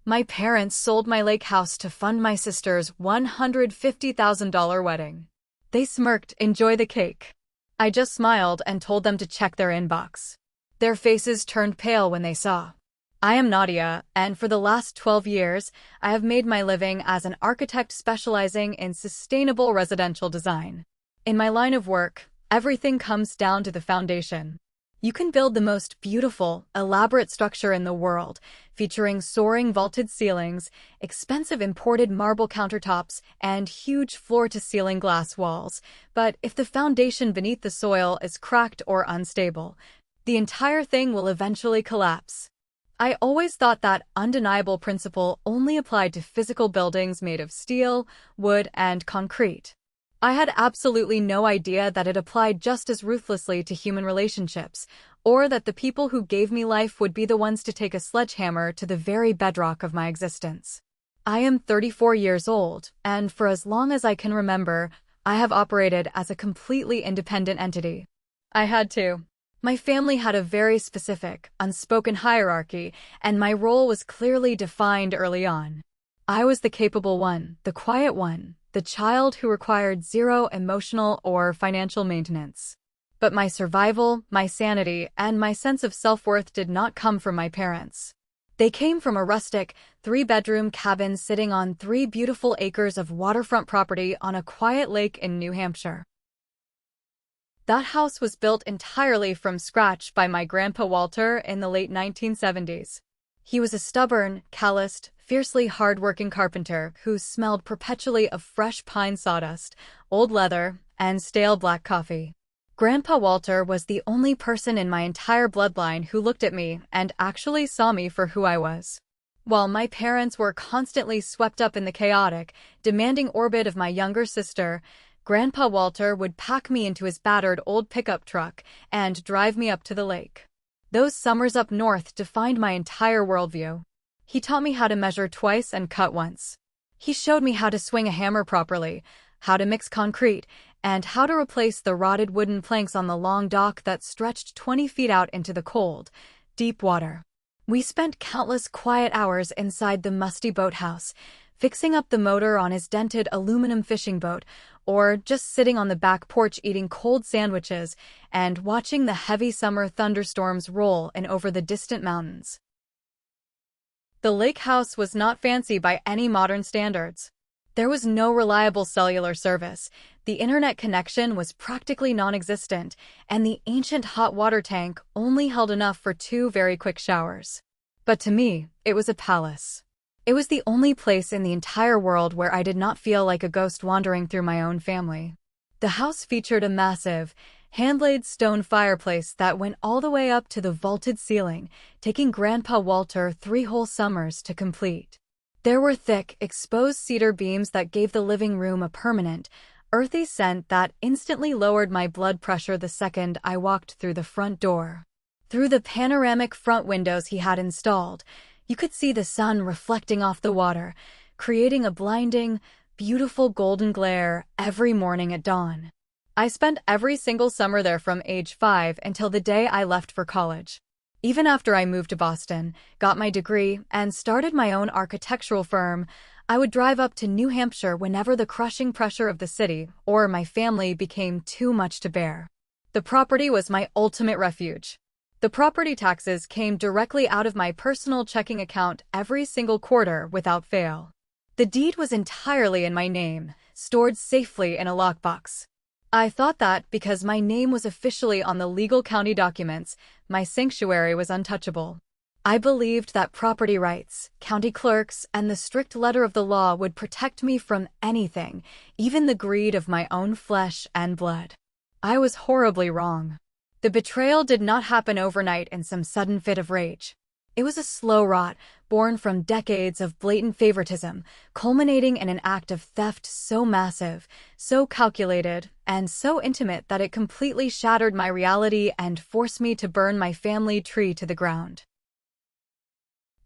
My parents sold my lake house to fund my sister's $150,000 wedding. They smirked, "Enjoy the cake." I just smiled and told them to check their inbox. Their faces turned pale when they saw. I am Nadia, and for the last 12 years, I have made my living as an architect specializing in sustainable residential design. In my line of work, everything comes down to the foundation. You can build the most beautiful, elaborate structure in the world, featuring soaring vaulted ceilings, expensive imported marble countertops, and huge floor-to-ceiling glass walls. But if the foundation beneath the soil is cracked or unstable, the entire thing will eventually collapse. I always thought that undeniable principle only applied to physical buildings made of steel, wood, and concrete. I had absolutely no idea that it applied just as ruthlessly to human relationships, or that the people who gave me life would be the ones to take a sledgehammer to the very bedrock of my existence. I am 34 years old, and for as long as I can remember, I have operated as a completely independent entity. I had to. My family had a very specific, unspoken hierarchy, and my role was clearly defined early on. I was the capable one, the quiet one, the child who required zero emotional or financial maintenance. But my survival, my sanity, and my sense of self-worth did not come from my parents. They came from a rustic, 3-bedroom cabin sitting on 3 beautiful acres of waterfront property on a quiet lake in New Hampshire. That house was built entirely from scratch by my grandpa Walter in the late 1970s. He was a stubborn, calloused, fiercely hard-working carpenter who smelled perpetually of fresh pine sawdust, old leather, and stale black coffee. Grandpa Walter was the only person in my entire bloodline who looked at me and actually saw me for who I was. While my parents were constantly swept up in the chaotic, demanding orbit of my younger sister, Grandpa Walter would pack me into his battered old pickup truck and drive me up to the lake. Those summers up north defined my entire worldview. He taught me how to measure twice and cut once. He showed me how to swing a hammer properly, how to mix concrete, and how to replace the rotted wooden planks on the long dock that stretched 20 feet out into the cold, deep water. We spent countless quiet hours inside the musty boathouse, fixing up the motor on his dented aluminum fishing boat, or just sitting on the back porch eating cold sandwiches and watching the heavy summer thunderstorms roll in over the distant mountains. The lake house was not fancy by any modern standards. There was no reliable cellular service, the internet connection was practically non-existent, and the ancient hot water tank only held enough for 2 very quick showers. But to me, it was a palace. It was the only place in the entire world where I did not feel like a ghost wandering through my own family. The house featured a massive, hand-laid stone fireplace that went all the way up to the vaulted ceiling, taking Grandpa Walter 3 whole summers to complete. There were thick, exposed cedar beams that gave the living room a permanent, earthy scent that instantly lowered my blood pressure the second I walked through the front door. Through the panoramic front windows he had installed, you could see the sun reflecting off the water, creating a blinding, beautiful golden glare every morning at dawn. I spent every single summer there from age 5 until the day I left for college. Even after I moved to Boston, got my degree, and started my own architectural firm, I would drive up to New Hampshire whenever the crushing pressure of the city or my family became too much to bear. The property was my ultimate refuge. The property taxes came directly out of my personal checking account every single quarter without fail. The deed was entirely in my name, stored safely in a lockbox. I thought that because my name was officially on the legal county documents, my sanctuary was untouchable. I believed that property rights, county clerks, and the strict letter of the law would protect me from anything, even the greed of my own flesh and blood. I was horribly wrong. The betrayal did not happen overnight in some sudden fit of rage. It was a slow rot, born from decades of blatant favoritism, culminating in an act of theft so massive, so calculated, and so intimate that it completely shattered my reality and forced me to burn my family tree to the ground.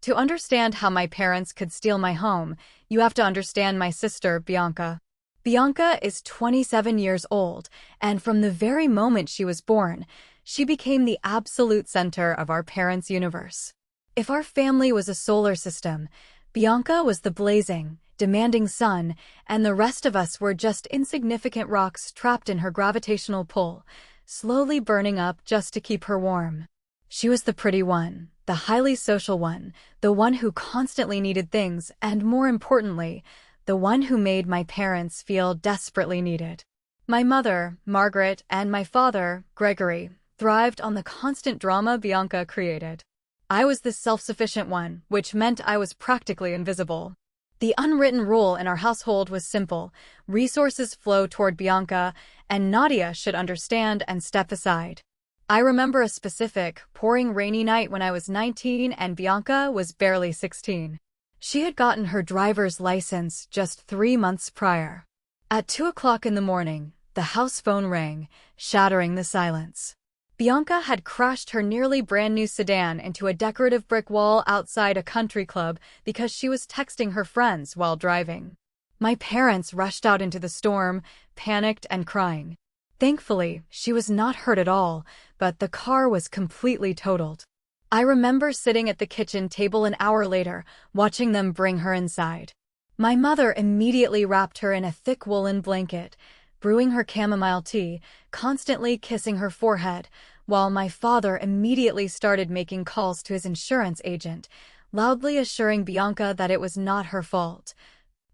To understand how my parents could steal my home, you have to understand my sister, Bianca. Bianca is 27 years old, and from the very moment she was born, she became the absolute center of our parents' universe. If our family was a solar system, Bianca was the blazing, demanding sun, and the rest of us were just insignificant rocks trapped in her gravitational pull, slowly burning up just to keep her warm. She was the pretty one, the highly social one, the one who constantly needed things, and more importantly, the one who made my parents feel desperately needed. My mother, Margaret, and my father, Gregory, thrived on the constant drama Bianca created. I was the self-sufficient one, which meant I was practically invisible. The unwritten rule in our household was simple: resources flow toward Bianca, and Nadia should understand and step aside. I remember a specific, pouring rainy night when I was 19 and Bianca was barely 16. She had gotten her driver's license just 3 months prior. At 2 o'clock in the morning, the house phone rang, shattering the silence. Bianca had crashed her nearly brand-new sedan into a decorative brick wall outside a country club because she was texting her friends while driving. My parents rushed out into the storm, panicked and crying. Thankfully, she was not hurt at all, but the car was completely totaled. I remember sitting at the kitchen table an hour later, watching them bring her inside. My mother immediately wrapped her in a thick woolen blanket, brewing her chamomile tea, constantly kissing her forehead, while my father immediately started making calls to his insurance agent, loudly assuring Bianca that it was not her fault,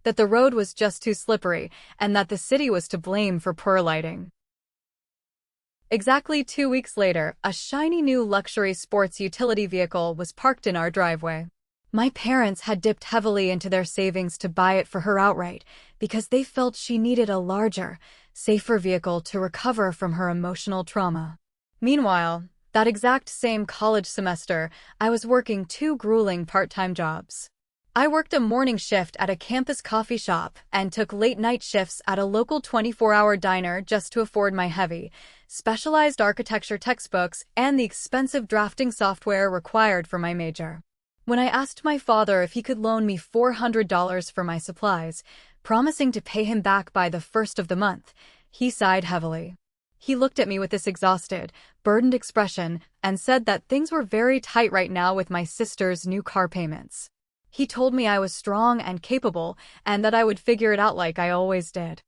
that the road was just too slippery, and that the city was to blame for poor lighting. Exactly 2 weeks later, a shiny new luxury sports utility vehicle was parked in our driveway. My parents had dipped heavily into their savings to buy it for her outright because they felt she needed a larger, safer vehicle to recover from her emotional trauma. Meanwhile, that exact same college semester, I was working 2 grueling part-time jobs. I worked a morning shift at a campus coffee shop and took late-night shifts at a local 24-hour diner just to afford my heavy, specialized architecture textbooks and the expensive drafting software required for my major. When I asked my father if he could loan me $400 for my supplies, promising to pay him back by the first of the month, he sighed heavily. He looked at me with this exhausted, burdened expression and said that things were very tight right now with my sister's new car payments. He told me I was strong and capable and that I would figure it out like I always did.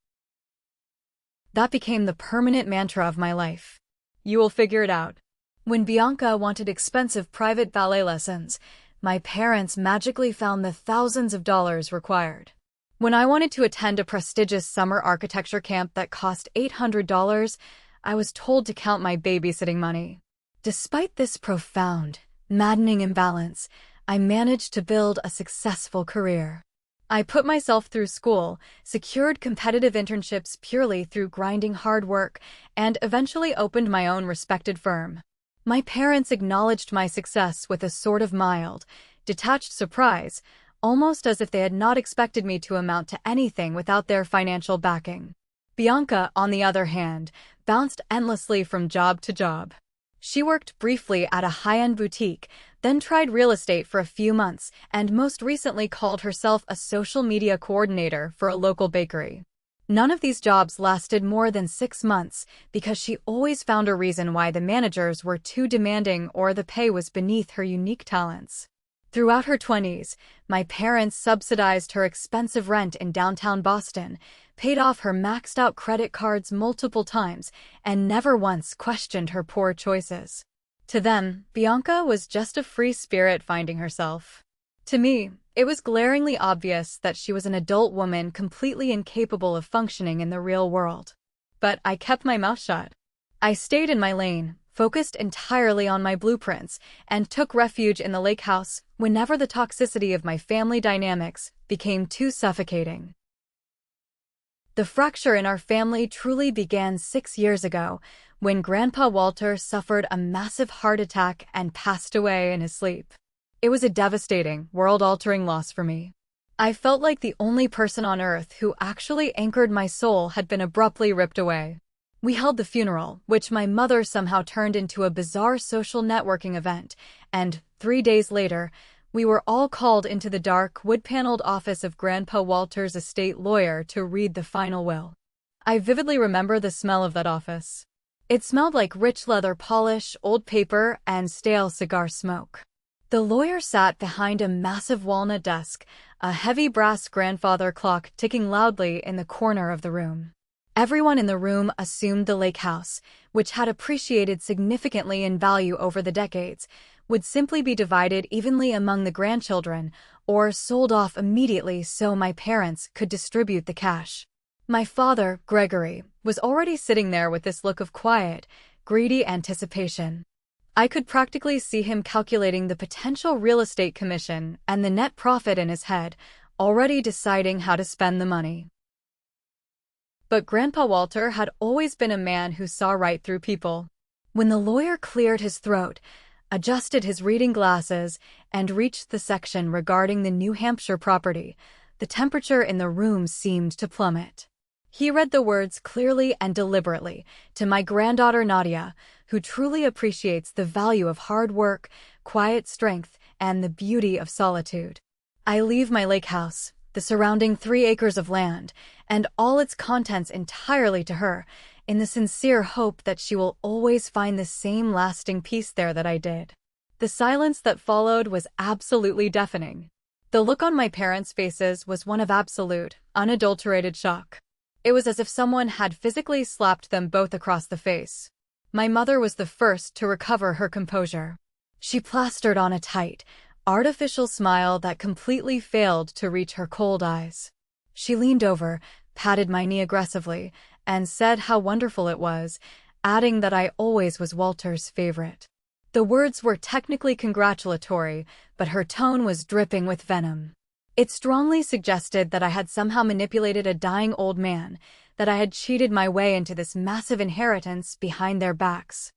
That became the permanent mantra of my life. You will figure it out. When Bianca wanted expensive private ballet lessons, my parents magically found the thousands of dollars required. When I wanted to attend a prestigious summer architecture camp that cost $800, I was told to count my babysitting money. Despite this profound, maddening imbalance, I managed to build a successful career. I put myself through school, secured competitive internships purely through grinding hard work, and eventually opened my own respected firm. My parents acknowledged my success with a sort of mild, detached surprise, almost as if they had not expected me to amount to anything without their financial backing. Bianca, on the other hand, bounced endlessly from job to job. She worked briefly at a high-end boutique, then tried real estate for a few months, and most recently called herself a social media coordinator for a local bakery. None of these jobs lasted more than 6 months because she always found a reason why the managers were too demanding or the pay was beneath her unique talents. Throughout her 20s, my parents subsidized her expensive rent in downtown Boston, paid off her maxed-out credit cards multiple times, and never once questioned her poor choices. To them, Bianca was just a free spirit finding herself. To me, it was glaringly obvious that she was an adult woman completely incapable of functioning in the real world. But I kept my mouth shut. I stayed in my lane, focused entirely on my blueprints, and took refuge in the lake house whenever the toxicity of my family dynamics became too suffocating. The fracture in our family truly began 6 years ago, when Grandpa Walter suffered a massive heart attack and passed away in his sleep. It was a devastating, world-altering loss for me. I felt like the only person on earth who actually anchored my soul had been abruptly ripped away. We held the funeral, which my mother somehow turned into a bizarre social networking event, and 3 days later, we were all called into the dark, wood-paneled office of Grandpa Walter's estate lawyer to read the final will. I vividly remember the smell of that office. It smelled like rich leather polish, old paper, and stale cigar smoke. The lawyer sat behind a massive walnut desk, a heavy brass grandfather clock ticking loudly in the corner of the room. Everyone in the room assumed the lake house, which had appreciated significantly in value over the decades, would simply be divided evenly among the grandchildren or sold off immediately so my parents could distribute the cash. My father, Gregory, was already sitting there with this look of quiet, greedy anticipation. I could practically see him calculating the potential real estate commission and the net profit in his head, already deciding how to spend the money. But Grandpa Walter had always been a man who saw right through people. When the lawyer cleared his throat, adjusted his reading glasses, and reached the section regarding the New Hampshire property, the temperature in the room seemed to plummet. He read the words clearly and deliberately to my granddaughter Nadia, who truly appreciates the value of hard work, quiet strength, and the beauty of solitude. I leave my lake house, the surrounding 3 acres of land, and all its contents entirely to her, in the sincere hope that she will always find the same lasting peace there that I did. The silence that followed was absolutely deafening. The look on my parents' faces was one of absolute, unadulterated shock. It was as if someone had physically slapped them both across the face. My mother was the first to recover her composure. She plastered on a tight, artificial smile that completely failed to reach her cold eyes. She leaned over, patted my knee aggressively, and said how wonderful it was, adding that I always was Walter's favorite. The words were technically congratulatory, but her tone was dripping with venom. It strongly suggested that I had somehow manipulated a dying old man, that I had cheated my way into this massive inheritance behind their backs.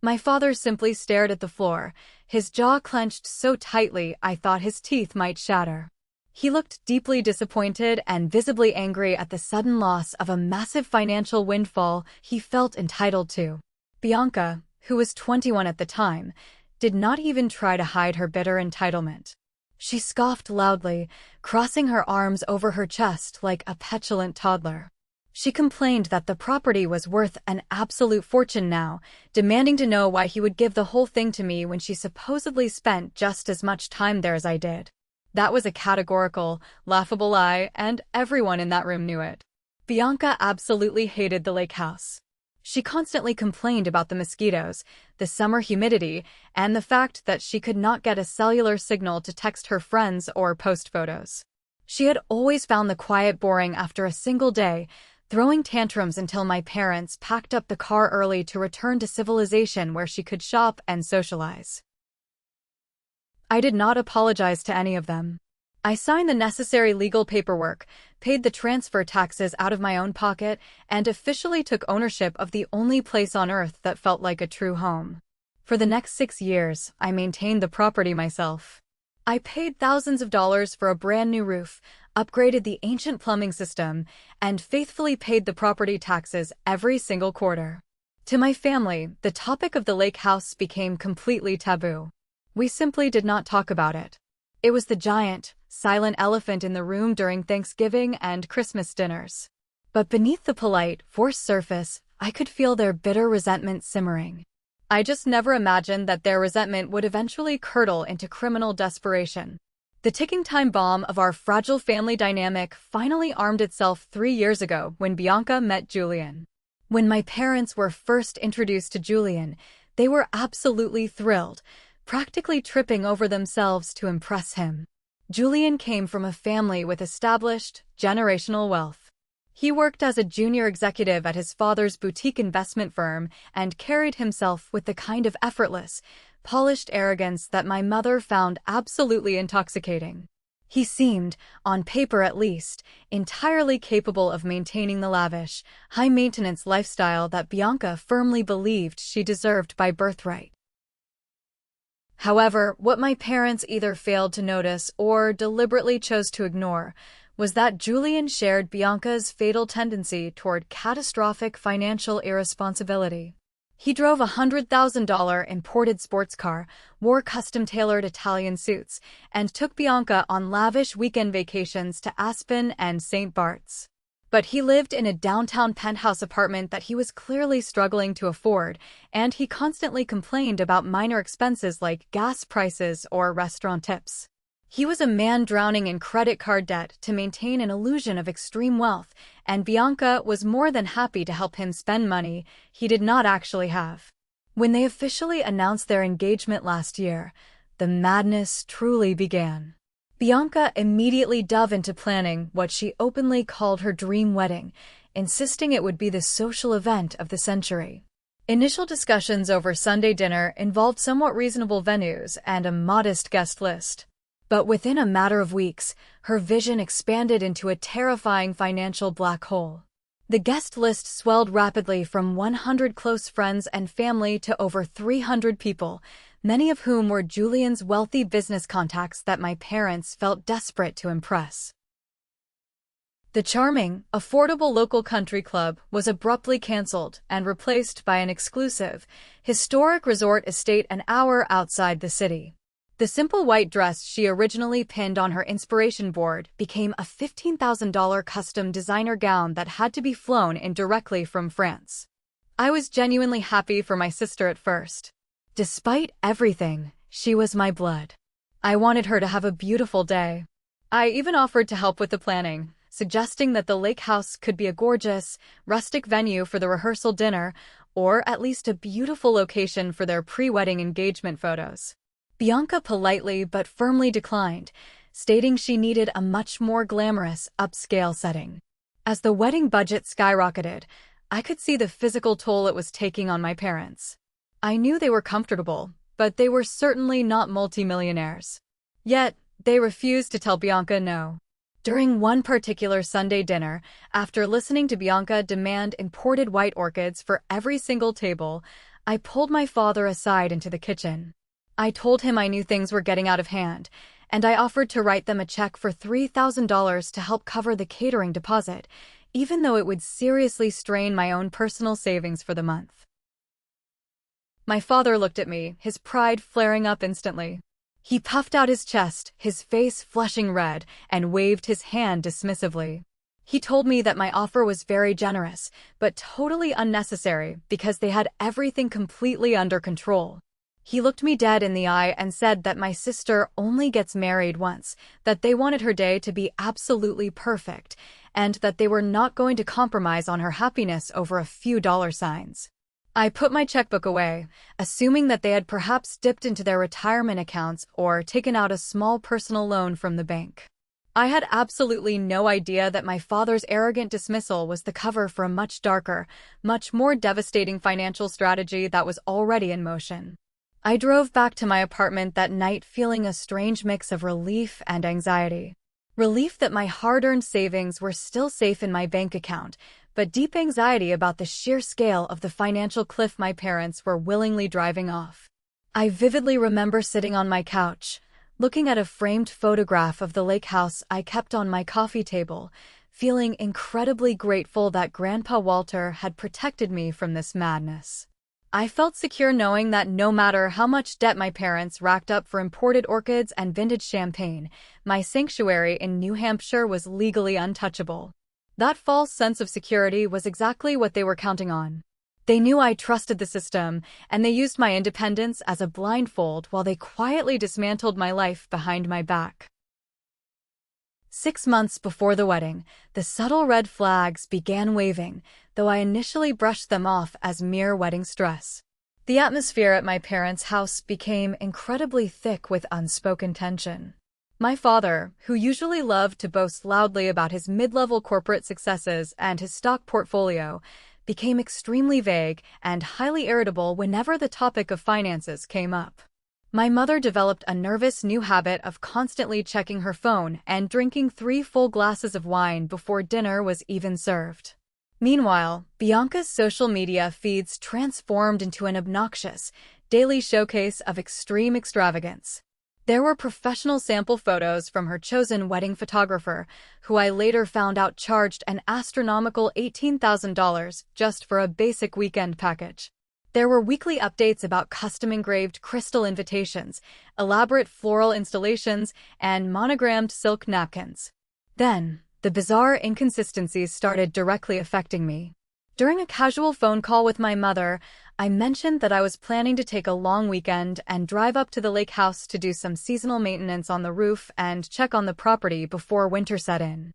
My father simply stared at the floor, his jaw clenched so tightly I thought his teeth might shatter. He looked deeply disappointed and visibly angry at the sudden loss of a massive financial windfall he felt entitled to. Bianca, who was 21 at the time, did not even try to hide her bitter entitlement. She scoffed loudly, crossing her arms over her chest like a petulant toddler. She complained that the property was worth an absolute fortune now, demanding to know why he would give the whole thing to me when she supposedly spent just as much time there as I did. That was a categorical, laughable lie, and everyone in that room knew it. Bianca absolutely hated the lake house. She constantly complained about the mosquitoes, the summer humidity, and the fact that she could not get a cellular signal to text her friends or post photos. She had always found the quiet boring after a single day, throwing tantrums until my parents packed up the car early to return to civilization where she could shop and socialize. I did not apologize to any of them. I signed the necessary legal paperwork, paid the transfer taxes out of my own pocket, and officially took ownership of the only place on earth that felt like a true home. For the next 6 years, I maintained the property myself. I paid thousands of dollars for a brand new roof, upgraded the ancient plumbing system, and faithfully paid the property taxes every single quarter. To my family, the topic of the lake house became completely taboo. We simply did not talk about it. It was the giant, silent elephant in the room during Thanksgiving and Christmas dinners. But beneath the polite, forced surface, I could feel their bitter resentment simmering. I just never imagined that their resentment would eventually curdle into criminal desperation. The ticking time bomb of our fragile family dynamic finally armed itself 3 years ago when Bianca met Julian. When my parents were first introduced to Julian, they were absolutely thrilled, practically tripping over themselves to impress him. Julian came from a family with established, generational wealth. He worked as a junior executive at his father's boutique investment firm and carried himself with the kind of effortless, polished arrogance that my mother found absolutely intoxicating. He seemed, on paper at least, entirely capable of maintaining the lavish, high-maintenance lifestyle that Bianca firmly believed she deserved by birthright. However, what my parents either failed to notice or deliberately chose to ignore was that Julian shared Bianca's fatal tendency toward catastrophic financial irresponsibility. He drove a $100,000 imported sports car, wore custom-tailored Italian suits, and took Bianca on lavish weekend vacations to Aspen and St. Bart's. But he lived in a downtown penthouse apartment that he was clearly struggling to afford, and he constantly complained about minor expenses like gas prices or restaurant tips. He was a man drowning in credit card debt to maintain an illusion of extreme wealth, and Bianca was more than happy to help him spend money he did not actually have. When they officially announced their engagement last year, the madness truly began. Bianca immediately dove into planning what she openly called her dream wedding, insisting it would be the social event of the century. Initial discussions over Sunday dinner involved somewhat reasonable venues and a modest guest list. But within a matter of weeks, her vision expanded into a terrifying financial black hole. The guest list swelled rapidly from 100 close friends and family to over 300 people, many of whom were Julian's wealthy business contacts that my parents felt desperate to impress. The charming, affordable local country club was abruptly canceled and replaced by an exclusive, historic resort estate an hour outside the city. The simple white dress she originally pinned on her inspiration board became a $15,000 custom designer gown that had to be flown in directly from France. I was genuinely happy for my sister at first. Despite everything, she was my blood. I wanted her to have a beautiful day. I even offered to help with the planning, suggesting that the lake house could be a gorgeous, rustic venue for the rehearsal dinner, or at least a beautiful location for their pre-wedding engagement photos. Bianca politely but firmly declined, stating she needed a much more glamorous, upscale setting. As the wedding budget skyrocketed, I could see the physical toll it was taking on my parents. I knew they were comfortable, but they were certainly not multimillionaires. Yet, they refused to tell Bianca no. During one particular Sunday dinner, after listening to Bianca demand imported white orchids for every single table, I pulled my father aside into the kitchen. I told him I knew things were getting out of hand, and I offered to write them a check for $3,000 to help cover the catering deposit, even though it would seriously strain my own personal savings for the month. My father looked at me, his pride flaring up instantly. He puffed out his chest, his face flushing red, and waved his hand dismissively. He told me that my offer was very generous, but totally unnecessary because they had everything completely under control. He looked me dead in the eye and said that my sister only gets married once, that they wanted her day to be absolutely perfect, and that they were not going to compromise on her happiness over a few dollar signs. I put my checkbook away, assuming that they had perhaps dipped into their retirement accounts or taken out a small personal loan from the bank. I had absolutely no idea that my father's arrogant dismissal was the cover for a much darker, much more devastating financial strategy that was already in motion. I drove back to my apartment that night feeling a strange mix of relief and anxiety. Relief that my hard-earned savings were still safe in my bank account, but deep anxiety about the sheer scale of the financial cliff my parents were willingly driving off. I vividly remember sitting on my couch, looking at a framed photograph of the lake house I kept on my coffee table, feeling incredibly grateful that Grandpa Walter had protected me from this madness. I felt secure knowing that no matter how much debt my parents racked up for imported orchids and vintage champagne, my sanctuary in New Hampshire was legally untouchable. That false sense of security was exactly what they were counting on. They knew I trusted the system, and they used my independence as a blindfold while they quietly dismantled my life behind my back. 6 months before the wedding, the subtle red flags began waving, though I initially brushed them off as mere wedding stress. The atmosphere at my parents' house became incredibly thick with unspoken tension. My father, who usually loved to boast loudly about his mid-level corporate successes and his stock portfolio, became extremely vague and highly irritable whenever the topic of finances came up. My mother developed a nervous new habit of constantly checking her phone and drinking 3 full glasses of wine before dinner was even served. Meanwhile, Bianca's social media feeds transformed into an obnoxious, daily showcase of extreme extravagance. There were professional sample photos from her chosen wedding photographer, who I later found out charged an astronomical $18,000 just for a basic weekend package. There were weekly updates about custom-engraved crystal invitations, elaborate floral installations, and monogrammed silk napkins. Then, The bizarre inconsistencies started directly affecting me. During a casual phone call with my mother, I mentioned that I was planning to take a long weekend and drive up to the lake house to do some seasonal maintenance on the roof and check on the property before winter set in.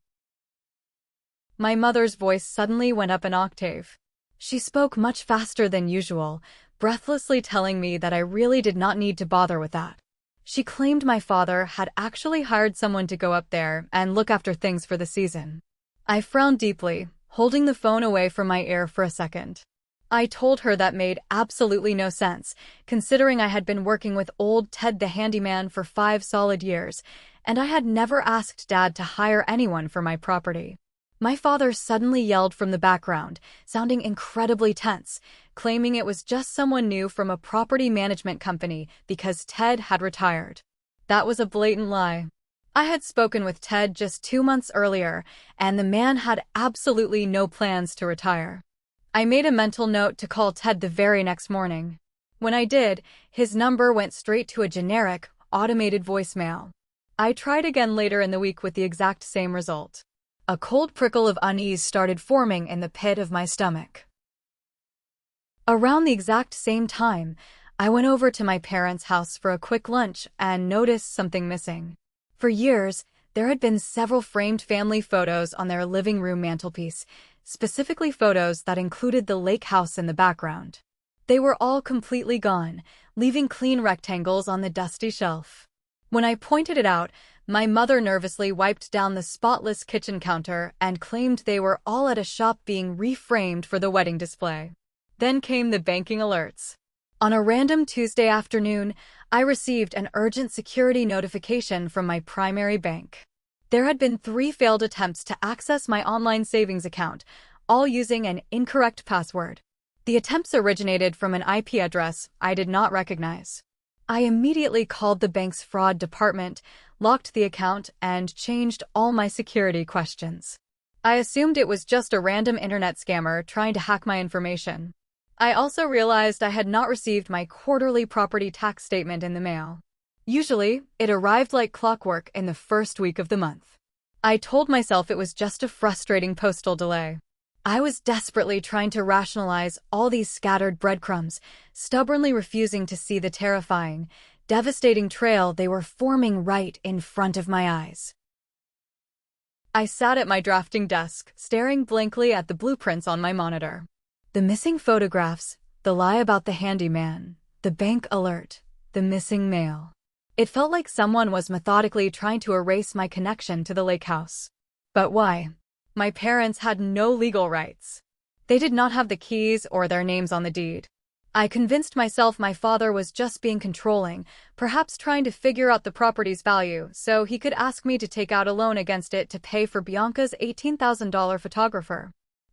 My mother's voice suddenly went up an octave. She spoke much faster than usual, breathlessly telling me that I really did not need to bother with that. She claimed my father had actually hired someone to go up there and look after things for the season. I frowned deeply, holding the phone away from my ear for a second. I told her that made absolutely no sense, considering I had been working with old Ted the handyman for 5 solid years, and I had never asked Dad to hire anyone for my property. My father suddenly yelled from the background, sounding incredibly tense, claiming it was just someone new from a property management company because Ted had retired. That was a blatant lie. I had spoken with Ted just 2 months earlier, and the man had absolutely no plans to retire. I made a mental note to call Ted the very next morning. When I did, his number went straight to a generic, automated voicemail. I tried again later in the week with the exact same result. A cold prickle of unease started forming in the pit of my stomach. Around the exact same time, I went over to my parents' house for a quick lunch and noticed something missing. For years, there had been several framed family photos on their living room mantelpiece, specifically photos that included the lake house in the background. They were all completely gone, leaving clean rectangles on the dusty shelf. When I pointed it out, my mother nervously wiped down the spotless kitchen counter and claimed they were all at a shop being reframed for the wedding display. Then came the banking alerts. On a random Tuesday afternoon, I received an urgent security notification from my primary bank. There had been 3 failed attempts to access my online savings account, all using an incorrect password. The attempts originated from an IP address I did not recognize. I immediately called the bank's fraud department, locked the account, and changed all my security questions. I assumed it was just a random internet scammer trying to hack my information. I also realized I had not received my quarterly property tax statement in the mail. Usually, it arrived like clockwork in the first week of the month. I told myself it was just a frustrating postal delay. I was desperately trying to rationalize all these scattered breadcrumbs, stubbornly refusing to see the terrifying, devastating trail they were forming right in front of my eyes. I sat at my drafting desk, staring blankly at the blueprints on my monitor. The missing photographs, the lie about the handyman, the bank alert, the missing mail. It felt like someone was methodically trying to erase my connection to the lake house. But why? My parents had no legal rights. They did not have the keys or their names on the deed. I convinced myself my father was just being controlling, perhaps trying to figure out the property's value so he could ask me to take out a loan against it to pay for Bianca's $18,000 photographer.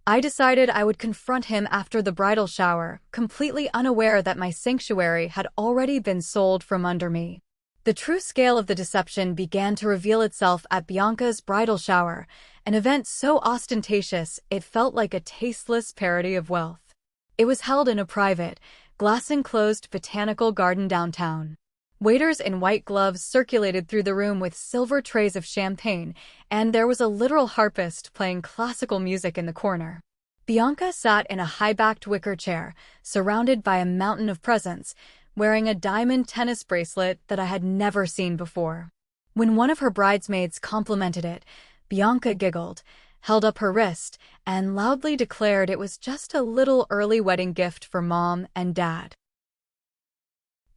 I decided I would confront him after the bridal shower, completely unaware that my sanctuary had already been sold from under me. The true scale of the deception began to reveal itself at Bianca's bridal shower, an event so ostentatious it felt like a tasteless parody of wealth. It was held in a private, glass-enclosed botanical garden downtown. Waiters in white gloves circulated through the room with silver trays of champagne, and there was a literal harpist playing classical music in the corner. Bianca sat in a high-backed wicker chair, surrounded by a mountain of presents, wearing a diamond tennis bracelet that I had never seen before. When one of her bridesmaids complimented it, Bianca giggled, held up her wrist, and loudly declared it was just a little early wedding gift for Mom and Dad.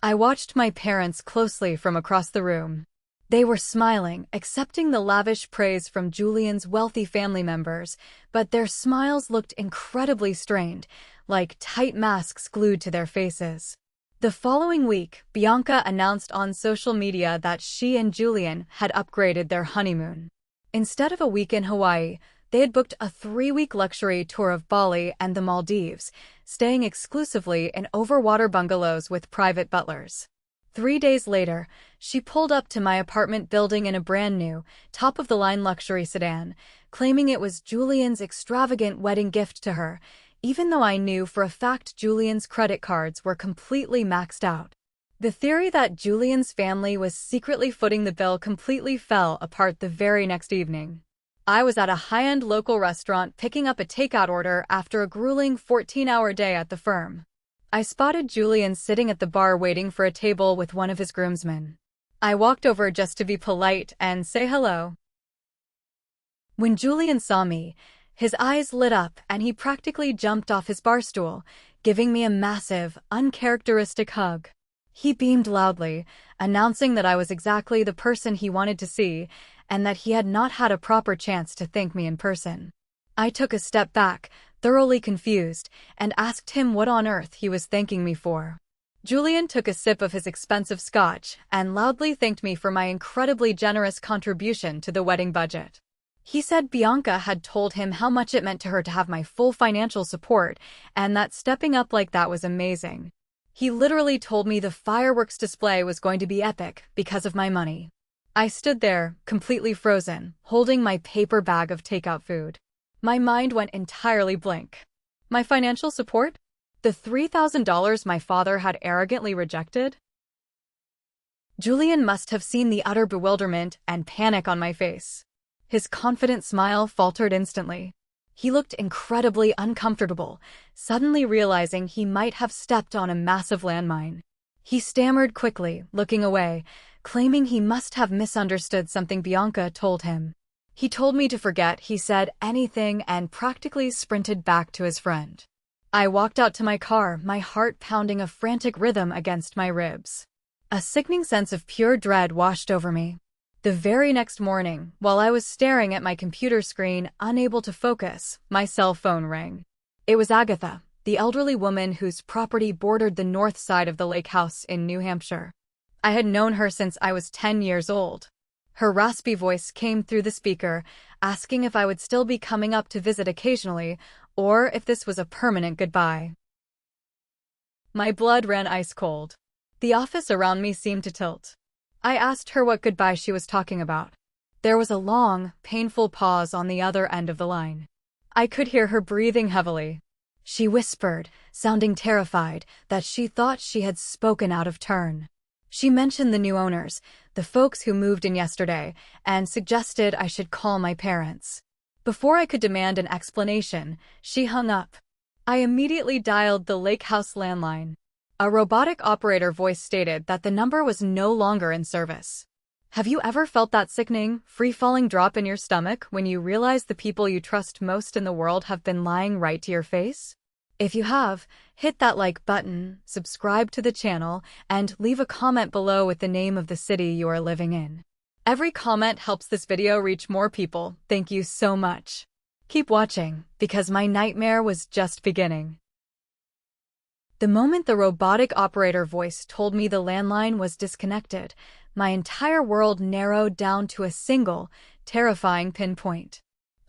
I watched my parents closely from across the room. They were smiling, accepting the lavish praise from Julian's wealthy family members, but their smiles looked incredibly strained, like tight masks glued to their faces. The following week, Bianca announced on social media that she and Julian had upgraded their honeymoon. Instead of a week in Hawaii, they had booked a 3-week luxury tour of Bali and the Maldives, staying exclusively in overwater bungalows with private butlers. 3 days later, she pulled up to my apartment building in a brand-new, top-of-the-line luxury sedan, claiming it was Julian's extravagant wedding gift to her, even though I knew for a fact Julian's credit cards were completely maxed out. The theory that Julian's family was secretly footing the bill completely fell apart the very next evening. I was at a high-end local restaurant picking up a takeout order after a grueling 14-hour day at the firm. I spotted Julian sitting at the bar waiting for a table with one of his groomsmen. I walked over just to be polite and say hello. When Julian saw me, his eyes lit up and he practically jumped off his bar stool, giving me a massive, uncharacteristic hug. He beamed loudly, announcing that I was exactly the person he wanted to see and that he had not had a proper chance to thank me in person. I took a step back, thoroughly confused, and asked him what on earth he was thanking me for. Julian took a sip of his expensive scotch and loudly thanked me for my incredibly generous contribution to the wedding budget. He said Bianca had told him how much it meant to her to have my full financial support and that stepping up like that was amazing. He literally told me the fireworks display was going to be epic because of my money. I stood there, completely frozen, holding my paper bag of takeout food. My mind went entirely blank. My financial support? The $3,000 my father had arrogantly rejected? Julian must have seen the utter bewilderment and panic on my face. His confident smile faltered instantly. He looked incredibly uncomfortable, suddenly realizing he might have stepped on a massive landmine. He stammered quickly, looking away, claiming he must have misunderstood something Bianca told him. He told me to forget he said anything and practically sprinted back to his friend. I walked out to my car, my heart pounding a frantic rhythm against my ribs. A sickening sense of pure dread washed over me. The very next morning, while I was staring at my computer screen, unable to focus, my cell phone rang. It was Agatha, the elderly woman whose property bordered the north side of the lake house in New Hampshire. I had known her since I was 10 years old. Her raspy voice came through the speaker, asking if I would still be coming up to visit occasionally, or if this was a permanent goodbye. My blood ran ice cold. The office around me seemed to tilt. I asked her what goodbye she was talking about. There was a long, painful pause on the other end of the line. I could hear her breathing heavily. She whispered, sounding terrified, that she thought she had spoken out of turn. She mentioned the new owners, the folks who moved in yesterday, and suggested I should call my parents. Before I could demand an explanation, she hung up. I immediately dialed the lake house landline. A robotic operator voice stated that the number was no longer in service. Have you ever felt that sickening, free-falling drop in your stomach when you realize the people you trust most in the world have been lying right to your face? If you have, hit that like button, subscribe to the channel, and leave a comment below with the name of the city you are living in. Every comment helps this video reach more people. Thank you so much. Keep watching, because my nightmare was just beginning. The moment the robotic operator voice told me the landline was disconnected, my entire world narrowed down to a single, terrifying pinpoint.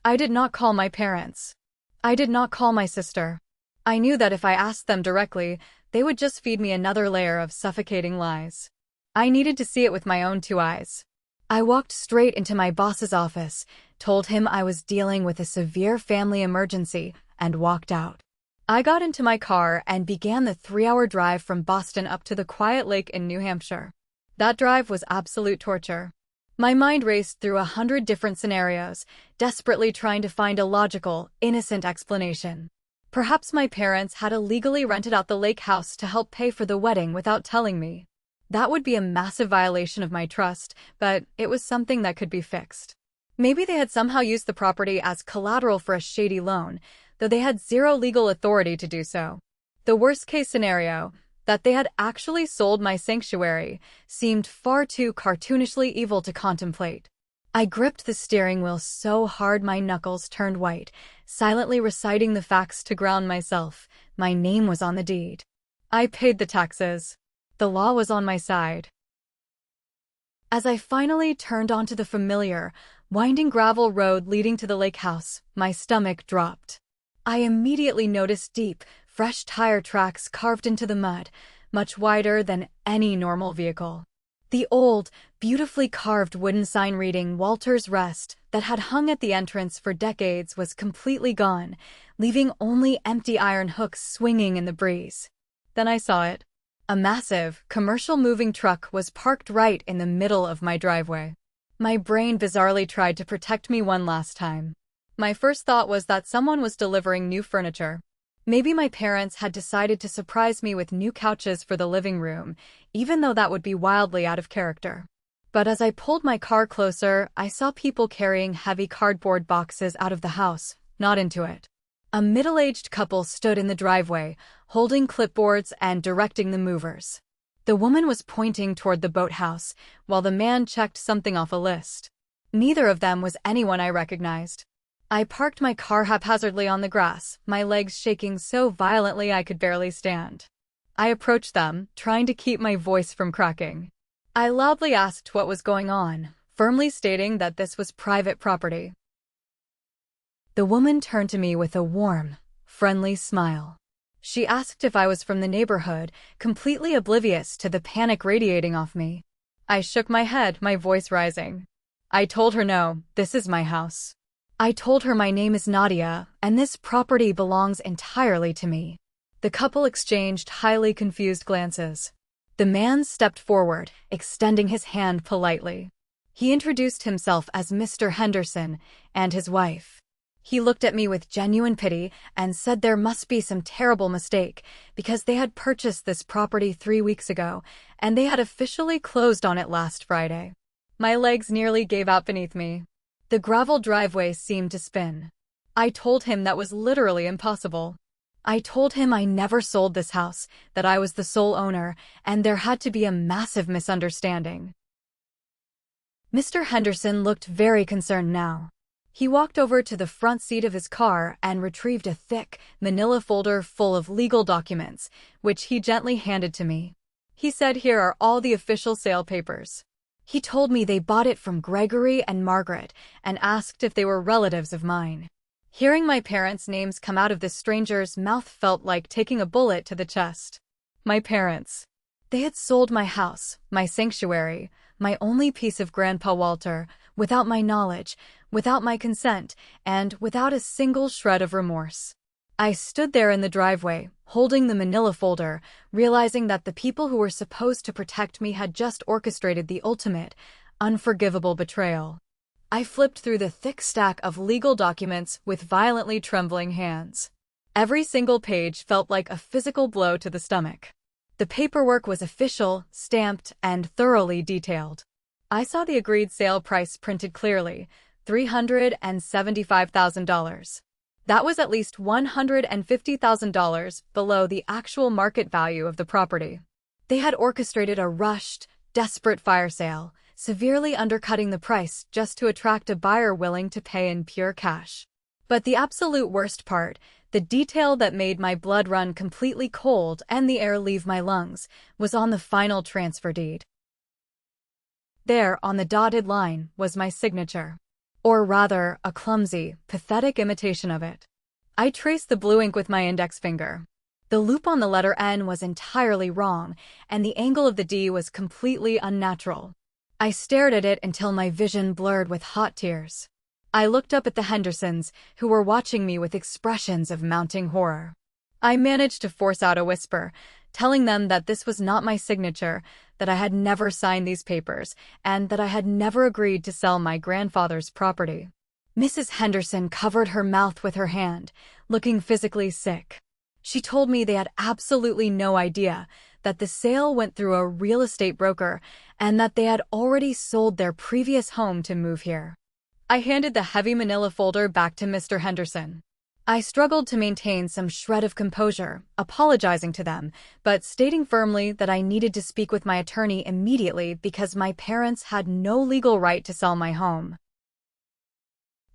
I did not call my parents. I did not call my sister. I knew that if I asked them directly, they would just feed me another layer of suffocating lies. I needed to see it with my own two eyes. I walked straight into my boss's office, told him I was dealing with a severe family emergency, and walked out. I got into my car and began the 3-hour drive from Boston up to the quiet lake in New Hampshire. That drive was absolute torture. My mind raced through 100 different scenarios, desperately trying to find a logical, innocent explanation. Perhaps my parents had illegally rented out the lake house to help pay for the wedding without telling me. That would be a massive violation of my trust, but it was something that could be fixed. Maybe they had somehow used the property as collateral for a shady loan, though they had zero legal authority to do so. The worst-case scenario, that they had actually sold my sanctuary, seemed far too cartoonishly evil to contemplate. I gripped the steering wheel so hard my knuckles turned white, silently reciting the facts to ground myself. My name was on the deed. I paid the taxes. The law was on my side. As I finally turned onto the familiar, winding gravel road leading to the lake house, my stomach dropped. I immediately noticed deep, fresh tire tracks carved into the mud, much wider than any normal vehicle. The old, beautifully carved wooden sign reading Walter's Rest that had hung at the entrance for decades was completely gone, leaving only empty iron hooks swinging in the breeze. Then I saw it. A massive, commercial moving truck was parked right in the middle of my driveway. My brain bizarrely tried to protect me one last time. My first thought was that someone was delivering new furniture. Maybe my parents had decided to surprise me with new couches for the living room, even though that would be wildly out of character. But as I pulled my car closer, I saw people carrying heavy cardboard boxes out of the house, not into it. A middle-aged couple stood in the driveway, holding clipboards and directing the movers. The woman was pointing toward the boathouse, while the man checked something off a list. Neither of them was anyone I recognized. I parked my car haphazardly on the grass, my legs shaking so violently I could barely stand. I approached them, trying to keep my voice from cracking. I loudly asked what was going on, firmly stating that this was private property. The woman turned to me with a warm, friendly smile. She asked if I was from the neighborhood, completely oblivious to the panic radiating off me. I shook my head, my voice rising. I told her no, this is my house. I told her my name is Nadia, and this property belongs entirely to me. The couple exchanged highly confused glances. The man stepped forward, extending his hand politely. He introduced himself as Mr. Henderson and his wife. He looked at me with genuine pity and said there must be some terrible mistake because they had purchased this property 3 weeks ago and they had officially closed on it last Friday. My legs nearly gave out beneath me. The gravel driveway seemed to spin. I told him that was literally impossible. I told him I never sold this house, that I was the sole owner, and there had to be a massive misunderstanding. Mr. Henderson looked very concerned now. He walked over to the front seat of his car and retrieved a thick, manila folder full of legal documents, which he gently handed to me. He said, "Here are all the official sale papers." He told me they bought it from Gregory and Margaret and asked if they were relatives of mine. Hearing my parents' names come out of this stranger's mouth felt like taking a bullet to the chest. My parents. They had sold my house, my sanctuary, my only piece of Grandpa Walter, without my knowledge, without my consent, and without a single shred of remorse. I stood there in the driveway, holding the manila folder, realizing that the people who were supposed to protect me had just orchestrated the ultimate, unforgivable betrayal. I flipped through the thick stack of legal documents with violently trembling hands. Every single page felt like a physical blow to the stomach. The paperwork was official, stamped, and thoroughly detailed. I saw the agreed sale price printed clearly, $375,000. That was at least $150,000 below the actual market value of the property. They had orchestrated a rushed, desperate fire sale, severely undercutting the price just to attract a buyer willing to pay in pure cash. But the absolute worst part, the detail that made my blood run completely cold and the air leave my lungs, was on the final transfer deed. There, on the dotted line, was my signature. Or rather, a clumsy, pathetic imitation of it. I traced the blue ink with my index finger. The loop on the letter N was entirely wrong, and the angle of the D was completely unnatural. I stared at it until my vision blurred with hot tears. I looked up at the Hendersons, who were watching me with expressions of mounting horror. I managed to force out a whisper, telling them that this was not my signature, that I had never signed these papers, and that I had never agreed to sell my grandfather's property. Mrs. Henderson covered her mouth with her hand, looking physically sick. She told me they had absolutely no idea that the sale went through a real estate broker and that they had already sold their previous home to move here. I handed the heavy manila folder back to Mr. Henderson. I struggled to maintain some shred of composure, apologizing to them, but stating firmly that I needed to speak with my attorney immediately because my parents had no legal right to sell my home.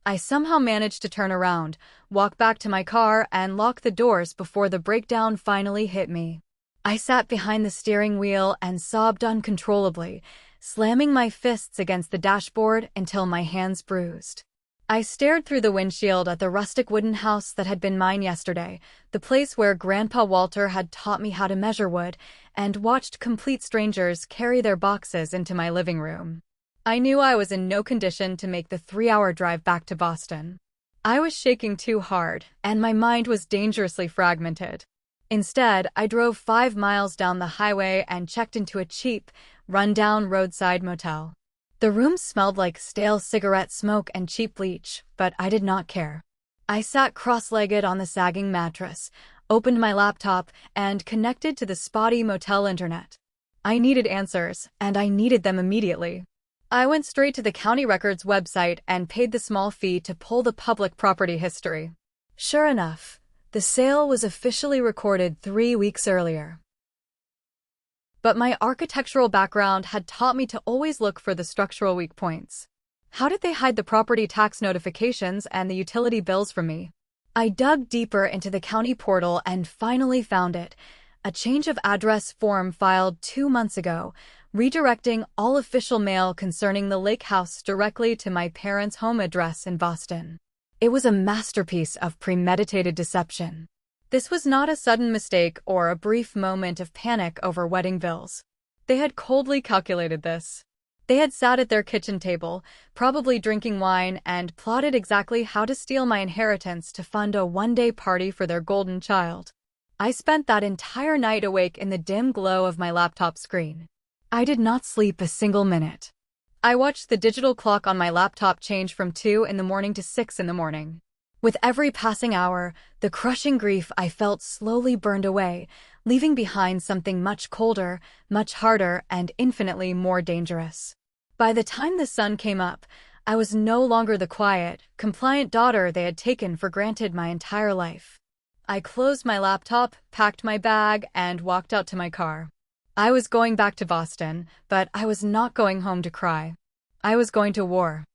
I somehow managed to turn around, walk back to my car, and lock the doors before the breakdown finally hit me. I sat behind the steering wheel and sobbed uncontrollably, slamming my fists against the dashboard until my hands bruised. I stared through the windshield at the rustic wooden house that had been mine yesterday, the place where Grandpa Walter had taught me how to measure wood, and watched complete strangers carry their boxes into my living room. I knew I was in no condition to make the 3-hour drive back to Boston. I was shaking too hard, and my mind was dangerously fragmented. Instead, I drove 5 miles down the highway and checked into a cheap, run-down roadside motel. The room smelled like stale cigarette smoke and cheap bleach, but I did not care. I sat cross-legged on the sagging mattress, opened my laptop, and connected to the spotty motel internet. I needed answers, and I needed them immediately. I went straight to the county records website and paid the small fee to pull the public property history. Sure enough, the sale was officially recorded 3 weeks earlier. But my architectural background had taught me to always look for the structural weak points. How did they hide the property tax notifications and the utility bills from me? I dug deeper into the county portal and finally found it, a change of address form filed 2 months ago, redirecting all official mail concerning the lake house directly to my parents' home address in Boston. It was a masterpiece of premeditated deception. This was not a sudden mistake or a brief moment of panic over wedding bills. They had coldly calculated this. They had sat at their kitchen table, probably drinking wine, and plotted exactly how to steal my inheritance to fund a one-day party for their golden child. I spent that entire night awake in the dim glow of my laptop screen. I did not sleep a single minute. I watched the digital clock on my laptop change from 2 in the morning to 6 in the morning. With every passing hour, the crushing grief I felt slowly burned away, leaving behind something much colder, much harder, and infinitely more dangerous. By the time the sun came up, I was no longer the quiet, compliant daughter they had taken for granted my entire life. I closed my laptop, packed my bag, and walked out to my car. I was going back to Boston, but I was not going home to cry. I was going to war.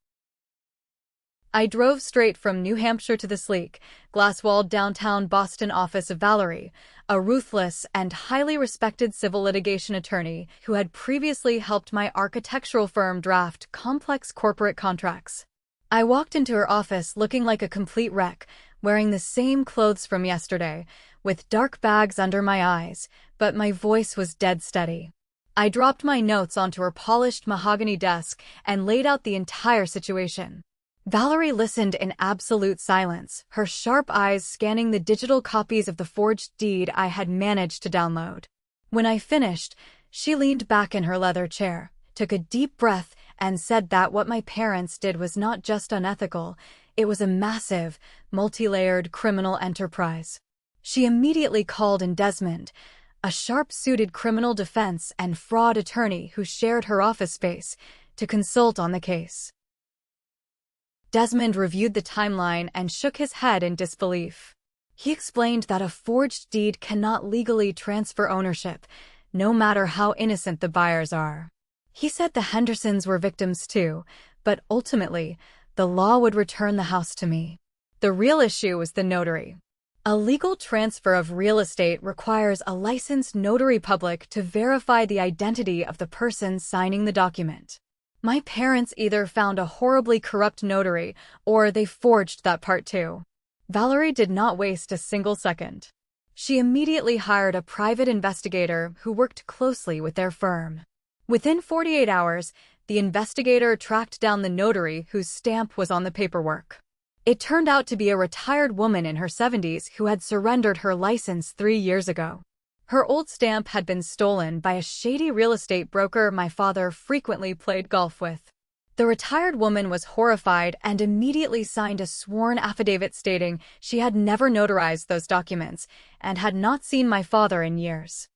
I drove straight from New Hampshire to the sleek, glass-walled downtown Boston office of Valerie, a ruthless and highly respected civil litigation attorney who had previously helped my architectural firm draft complex corporate contracts. I walked into her office looking like a complete wreck, wearing the same clothes from yesterday, with dark bags under my eyes, but my voice was dead steady. I dropped my notes onto her polished mahogany desk and laid out the entire situation. Valerie listened in absolute silence, her sharp eyes scanning the digital copies of the forged deed I had managed to download. When I finished, she leaned back in her leather chair, took a deep breath, and said that what my parents did was not just unethical, it was a massive, multi-layered criminal enterprise. She immediately called in Desmond, a sharp-suited criminal defense and fraud attorney who shared her office space, to consult on the case. Desmond reviewed the timeline and shook his head in disbelief. He explained that a forged deed cannot legally transfer ownership, no matter how innocent the buyers are. He said the Hendersons were victims too, but ultimately, the law would return the house to me. The real issue was the notary. A legal transfer of real estate requires a licensed notary public to verify the identity of the person signing the document. My parents either found a horribly corrupt notary or they forged that part too. Valerie did not waste a single second. She immediately hired a private investigator who worked closely with their firm. Within 48 hours, the investigator tracked down the notary whose stamp was on the paperwork. It turned out to be a retired woman in her 70s who had surrendered her license 3 years ago. Her old stamp had been stolen by a shady real estate broker my father frequently played golf with. The retired woman was horrified and immediately signed a sworn affidavit stating she had never notarized those documents and had not seen my father in years.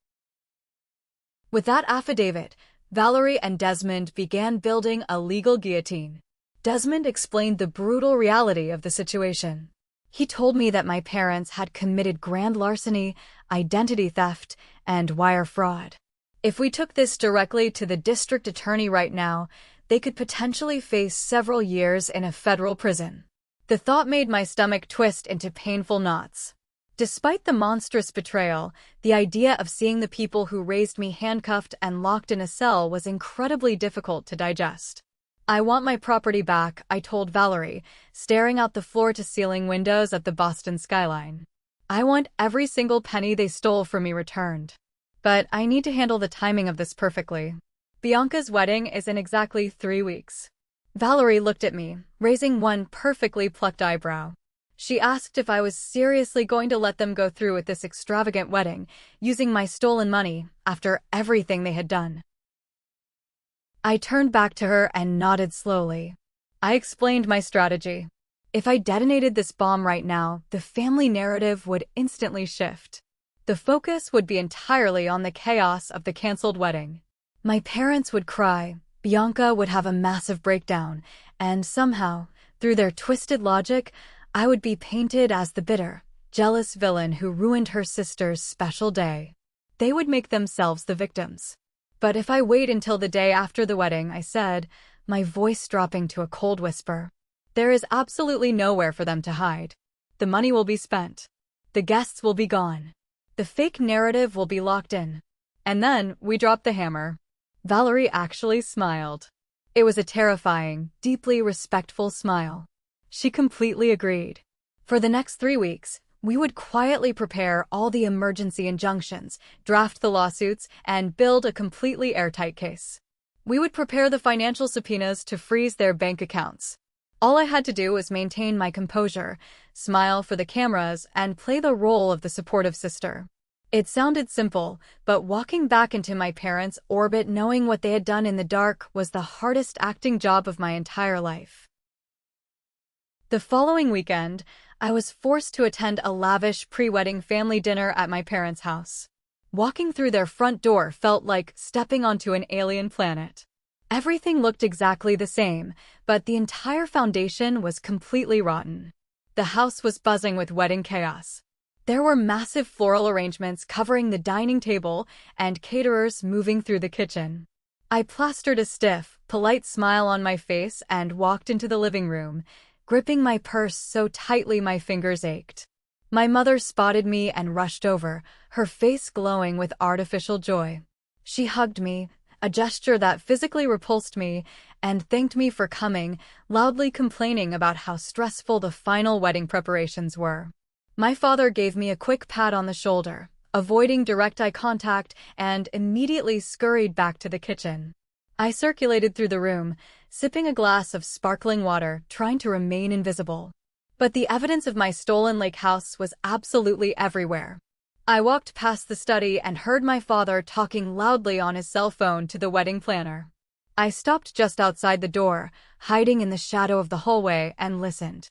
With that affidavit, Valerie and Desmond began building a legal guillotine. Desmond explained the brutal reality of the situation. He told me that my parents had committed grand larceny, identity theft, and wire fraud. If we took this directly to the district attorney right now, they could potentially face several years in a federal prison. The thought made my stomach twist into painful knots. Despite the monstrous betrayal, the idea of seeing the people who raised me handcuffed and locked in a cell was incredibly difficult to digest. I want my property back, I told Valerie, staring out the floor-to-ceiling windows at the Boston skyline. I want every single penny they stole from me returned. But I need to handle the timing of this perfectly. Bianca's wedding is in exactly 3 weeks. Valerie looked at me, raising one perfectly plucked eyebrow. She asked if I was seriously going to let them go through with this extravagant wedding, using my stolen money, after everything they had done. I turned back to her and nodded slowly. I explained my strategy. If I detonated this bomb right now, the family narrative would instantly shift. The focus would be entirely on the chaos of the canceled wedding. My parents would cry, Bianca would have a massive breakdown, and somehow, through their twisted logic, I would be painted as the bitter, jealous villain who ruined her sister's special day. They would make themselves the victims. But if I wait until the day after the wedding, I said, my voice dropping to a cold whisper, there is absolutely nowhere for them to hide. The money will be spent. The guests will be gone. The fake narrative will be locked in. And then we dropped the hammer. Valerie actually smiled. It was a terrifying, deeply respectful smile. She completely agreed. For the next 3 weeks, we would quietly prepare all the emergency injunctions, draft the lawsuits, and build a completely airtight case. We would prepare the financial subpoenas to freeze their bank accounts. All I had to do was maintain my composure, smile for the cameras, and play the role of the supportive sister. It sounded simple, but walking back into my parents' orbit knowing what they had done in the dark was the hardest acting job of my entire life. The following weekend, I was forced to attend a lavish pre-wedding family dinner at my parents' house. Walking through their front door felt like stepping onto an alien planet. Everything looked exactly the same, but the entire foundation was completely rotten. The house was buzzing with wedding chaos. There were massive floral arrangements covering the dining table and caterers moving through the kitchen. I plastered a stiff, polite smile on my face and walked into the living room, gripping my purse so tightly my fingers ached. My mother spotted me and rushed over, her face glowing with artificial joy. She hugged me, a gesture that physically repulsed me, and thanked me for coming, loudly complaining about how stressful the final wedding preparations were. My father gave me a quick pat on the shoulder, avoiding direct eye contact, and immediately scurried back to the kitchen. I circulated through the room, sipping a glass of sparkling water, trying to remain invisible. But the evidence of my stolen lake house was absolutely everywhere. I walked past the study and heard my father talking loudly on his cell phone to the wedding planner. I stopped just outside the door, hiding in the shadow of the hallway, and listened.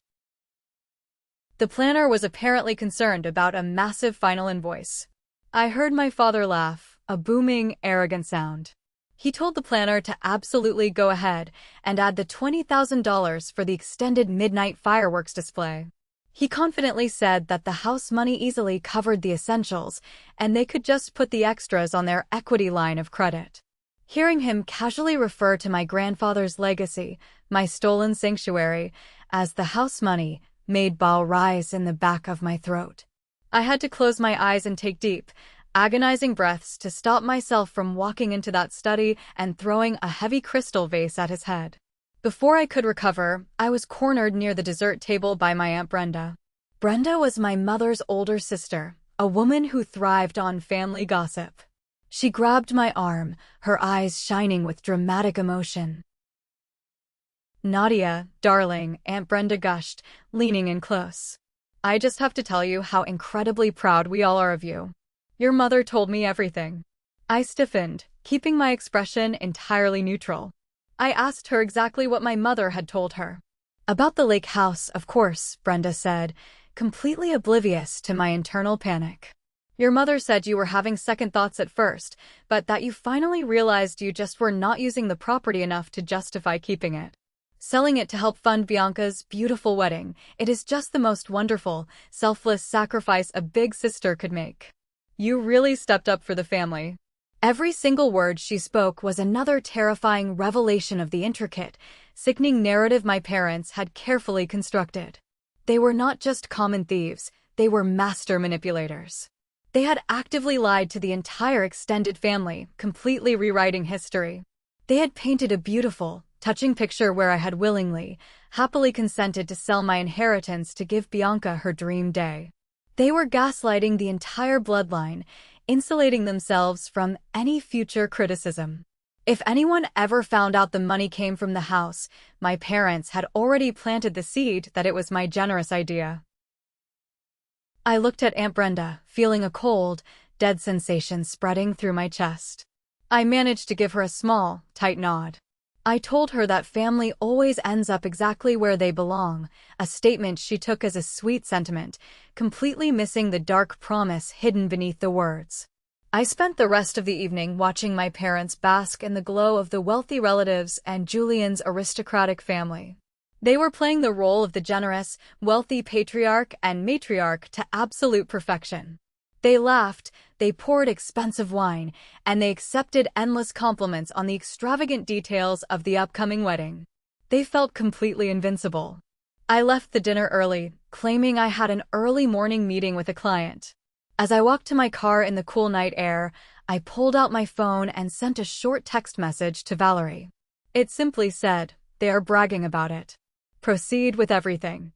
The planner was apparently concerned about a massive final invoice. I heard my father laugh, a booming, arrogant sound. He told the planner to absolutely go ahead and add the $20,000 for the extended midnight fireworks display. He confidently said that the house money easily covered the essentials, and they could just put the extras on their equity line of credit. Hearing him casually refer to my grandfather's legacy, my stolen sanctuary, as the house money, made bile rise in the back of my throat. I had to close my eyes and take deep, agonizing breaths to stop myself from walking into that study and throwing a heavy crystal vase at his head. Before I could recover, I was cornered near the dessert table by my Aunt Brenda. Brenda was my mother's older sister, a woman who thrived on family gossip. She grabbed my arm, her eyes shining with dramatic emotion. "Nadia, darling," Aunt Brenda gushed, leaning in close. "I just have to tell you how incredibly proud we all are of you. Your mother told me everything." I stiffened, keeping my expression entirely neutral. I asked her exactly what my mother had told her. "About the lake house, of course," Brenda said, completely oblivious to my internal panic. "Your mother said you were having second thoughts at first, but that you finally realized you just were not using the property enough to justify keeping it. Selling it to help fund Bianca's beautiful wedding, it is just the most wonderful, selfless sacrifice a big sister could make. You really stepped up for the family." Every single word she spoke was another terrifying revelation of the intricate, sickening narrative my parents had carefully constructed. They were not just common thieves, they were master manipulators. They had actively lied to the entire extended family, completely rewriting history. They had painted a beautiful, touching picture where I had willingly, happily consented to sell my inheritance to give Bianca her dream day. They were gaslighting the entire bloodline, insulating themselves from any future criticism. If anyone ever found out the money came from the house, my parents had already planted the seed that it was my generous idea. I looked at Aunt Brenda, feeling a cold, dead sensation spreading through my chest. I managed to give her a small, tight nod. I told her that family always ends up exactly where they belong, a statement she took as a sweet sentiment, completely missing the dark promise hidden beneath the words. I spent the rest of the evening watching my parents bask in the glow of the wealthy relatives and Julian's aristocratic family. They were playing the role of the generous, wealthy patriarch and matriarch to absolute perfection. They laughed, they poured expensive wine, and they accepted endless compliments on the extravagant details of the upcoming wedding. They felt completely invincible. I left the dinner early, claiming I had an early morning meeting with a client. As I walked to my car in the cool night air, I pulled out my phone and sent a short text message to Valerie. It simply said, "They are bragging about it. Proceed with everything."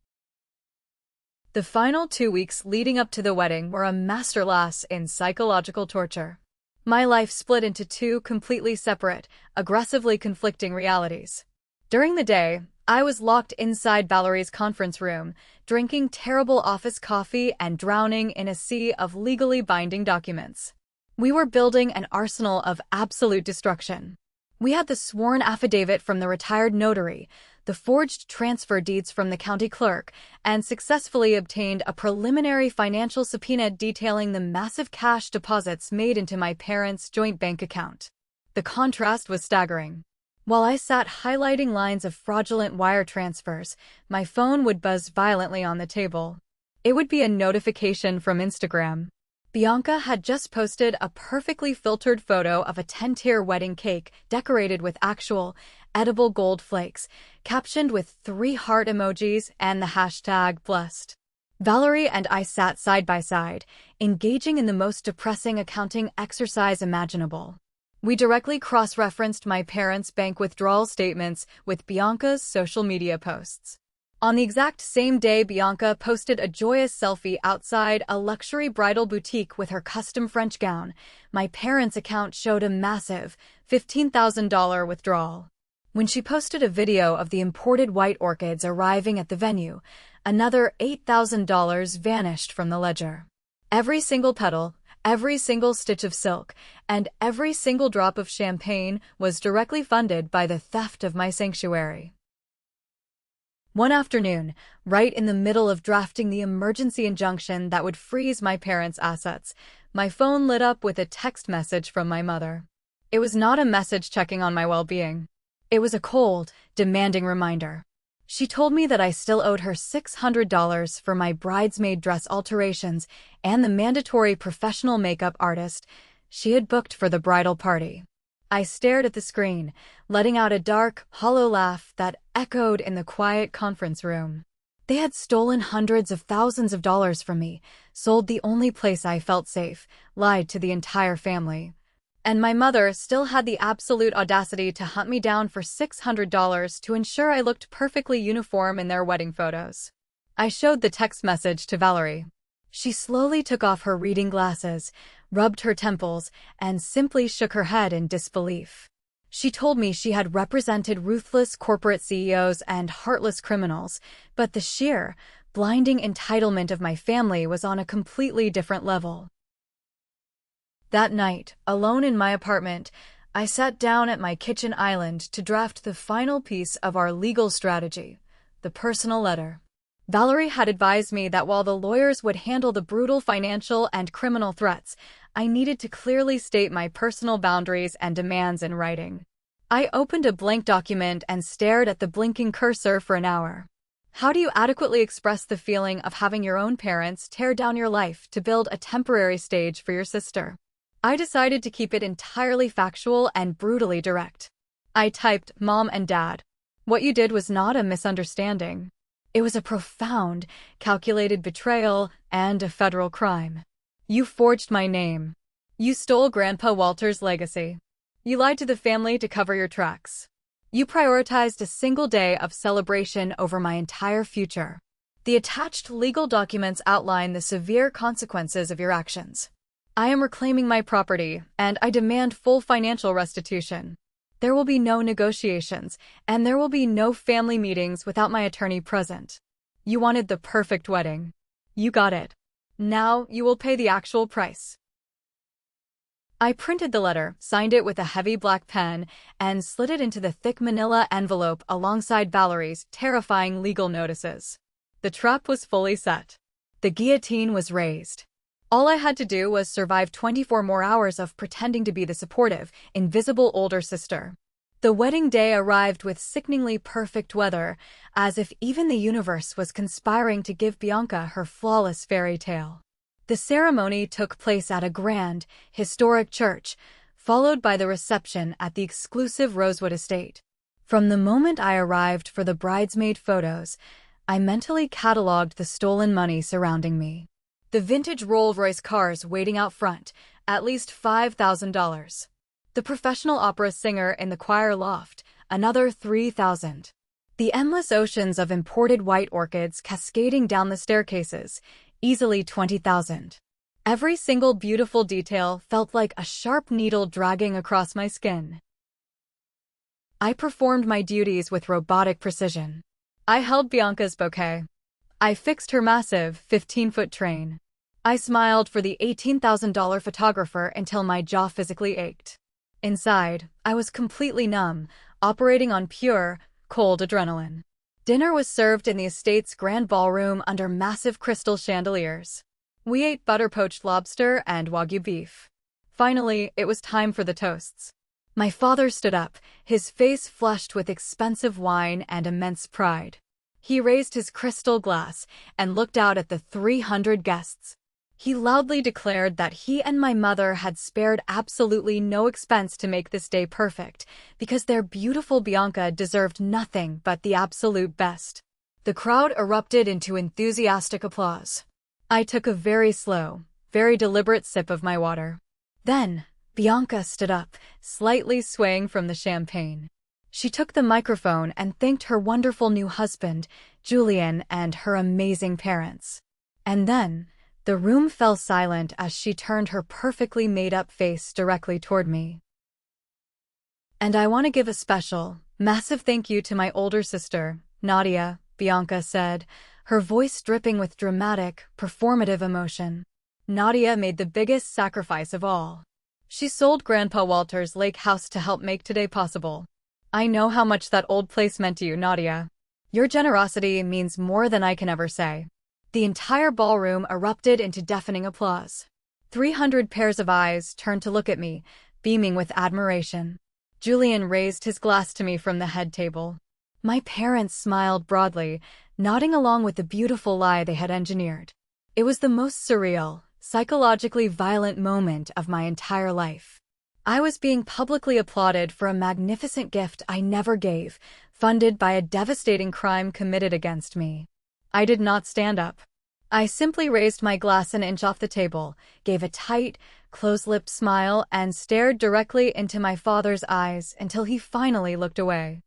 The final 2 weeks leading up to the wedding were a masterclass in psychological torture. My life split into two completely separate, aggressively conflicting realities. During the day, I was locked inside Valerie's conference room, drinking terrible office coffee and drowning in a sea of legally binding documents. We were building an arsenal of absolute destruction. We had the sworn affidavit from the retired notary, the forged transfer deeds from the county clerk, and successfully obtained a preliminary financial subpoena detailing the massive cash deposits made into my parents' joint bank account. The contrast was staggering. While I sat highlighting lines of fraudulent wire transfers, my phone would buzz violently on the table. It would be a notification from Instagram. Bianca had just posted a perfectly filtered photo of a 10-tier wedding cake decorated with actual, edible gold flakes, captioned with 3 heart emojis and the hashtag blessed. Valerie and I sat side by side, engaging in the most depressing accounting exercise imaginable. We directly cross-referenced my parents' bank withdrawal statements with Bianca's social media posts. On the exact same day, Bianca posted a joyous selfie outside a luxury bridal boutique with her custom French gown. My parents' account showed a massive $15,000 withdrawal. When she posted a video of the imported white orchids arriving at the venue, another $8,000 vanished from the ledger. Every single petal, every single stitch of silk, and every single drop of champagne was directly funded by the theft of my sanctuary. One afternoon, right in the middle of drafting the emergency injunction that would freeze my parents' assets, my phone lit up with a text message from my mother. It was not a message checking on my well-being. It was a cold, demanding reminder. She told me that I still owed her $600 for my bridesmaid dress alterations and the mandatory professional makeup artist she had booked for the bridal party. I stared at the screen, letting out a dark, hollow laugh that echoed in the quiet conference room. They had stolen hundreds of thousands of dollars from me, sold the only place I felt safe, lied to the entire family. And my mother still had the absolute audacity to hunt me down for $600 to ensure I looked perfectly uniform in their wedding photos. I showed the text message to Valerie. She slowly took off her reading glasses, rubbed her temples, and simply shook her head in disbelief. She told me she had represented ruthless corporate CEOs and heartless criminals, but the sheer, blinding entitlement of my family was on a completely different level. That night, alone in my apartment, I sat down at my kitchen island to draft the final piece of our legal strategy, the personal letter. Valerie had advised me that while the lawyers would handle the brutal financial and criminal threats, I needed to clearly state my personal boundaries and demands in writing. I opened a blank document and stared at the blinking cursor for an hour. How do you adequately express the feeling of having your own parents tear down your life to build a temporary stage for your sister? I decided to keep it entirely factual and brutally direct. I typed, "Mom and Dad, what you did was not a misunderstanding. It was a profound, calculated betrayal and a federal crime. You forged my name. You stole Grandpa Walter's legacy. You lied to the family to cover your tracks. You prioritized a single day of celebration over my entire future. The attached legal documents outline the severe consequences of your actions. I am reclaiming my property, and I demand full financial restitution. There will be no negotiations, and there will be no family meetings without my attorney present. You wanted the perfect wedding. You got it. Now you will pay the actual price." I printed the letter, signed it with a heavy black pen, and slid it into the thick manila envelope alongside Valerie's terrifying legal notices. The trap was fully set. The guillotine was raised. All I had to do was survive 24 more hours of pretending to be the supportive, invisible older sister. The wedding day arrived with sickeningly perfect weather, as if even the universe was conspiring to give Bianca her flawless fairy tale. The ceremony took place at a grand, historic church, followed by the reception at the exclusive Rosewood estate. From the moment I arrived for the bridesmaid photos, I mentally cataloged the stolen money surrounding me. The vintage Rolls-Royce cars waiting out front, at least $5,000. The professional opera singer in the choir loft, another $3,000. The endless oceans of imported white orchids cascading down the staircases, easily $20,000. Every single beautiful detail felt like a sharp needle dragging across my skin. I performed my duties with robotic precision. I held Bianca's bouquet. I fixed her massive 15-foot train. I smiled for the $18,000 photographer until my jaw physically ached. Inside, I was completely numb, operating on pure, cold adrenaline. Dinner was served in the estate's grand ballroom under massive crystal chandeliers. We ate butter-poached lobster and Wagyu beef. Finally, it was time for the toasts. My father stood up, his face flushed with expensive wine and immense pride. He raised his crystal glass and looked out at the 300 guests. He loudly declared that he and my mother had spared absolutely no expense to make this day perfect, because their beautiful Bianca deserved nothing but the absolute best. The crowd erupted into enthusiastic applause. I took a very slow, very deliberate sip of my water. Then, Bianca stood up, slightly swaying from the champagne. She took the microphone and thanked her wonderful new husband, Julian, and her amazing parents. And then, the room fell silent as she turned her perfectly made-up face directly toward me. And I want to give a special, massive thank you to my older sister, Nadia, Bianca said, her voice dripping with dramatic, performative emotion. Nadia made the biggest sacrifice of all. She sold Grandpa Walter's lake house to help make today possible. I know how much that old place meant to you, Nadia. Your generosity means more than I can ever say. The entire ballroom erupted into deafening applause. 300 pairs of eyes turned to look at me, beaming with admiration. Julian raised his glass to me from the head table. My parents smiled broadly, nodding along with the beautiful lie they had engineered. It was the most surreal, psychologically violent moment of my entire life. I was being publicly applauded for a magnificent gift I never gave, funded by a devastating crime committed against me. I did not stand up. I simply raised my glass an inch off the table, gave a tight, close-lipped smile, and stared directly into my father's eyes until he finally looked away.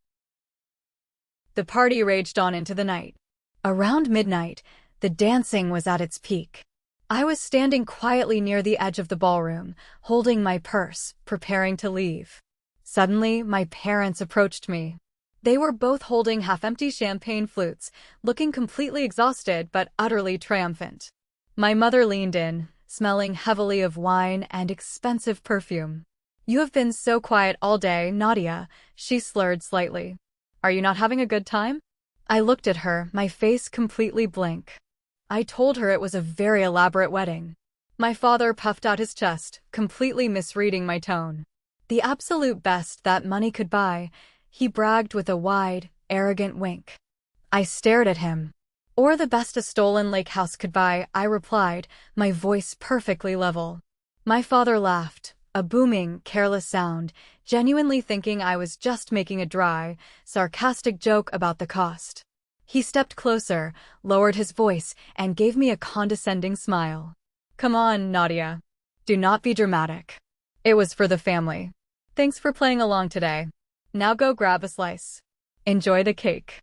The party raged on into the night. Around midnight, the dancing was at its peak. I was standing quietly near the edge of the ballroom, holding my purse, preparing to leave. Suddenly, my parents approached me. They were both holding half-empty champagne flutes, looking completely exhausted but utterly triumphant. My mother leaned in, smelling heavily of wine and expensive perfume. "You have been so quiet all day, Nadia," she slurred slightly. "Are you not having a good time?" I looked at her, my face completely blank. I told her it was a very elaborate wedding. My father puffed out his chest, completely misreading my tone. "The absolute best that money could buy," he bragged with a wide, arrogant wink. I stared at him. "Or the best a stolen lake house could buy," I replied, my voice perfectly level. My father laughed, a booming, careless sound, genuinely thinking I was just making a dry, sarcastic joke about the cost. He stepped closer, lowered his voice, and gave me a condescending smile. "Come on, Nadia. Do not be dramatic. It was for the family. Thanks for playing along today. Now go grab a slice. Enjoy the cake."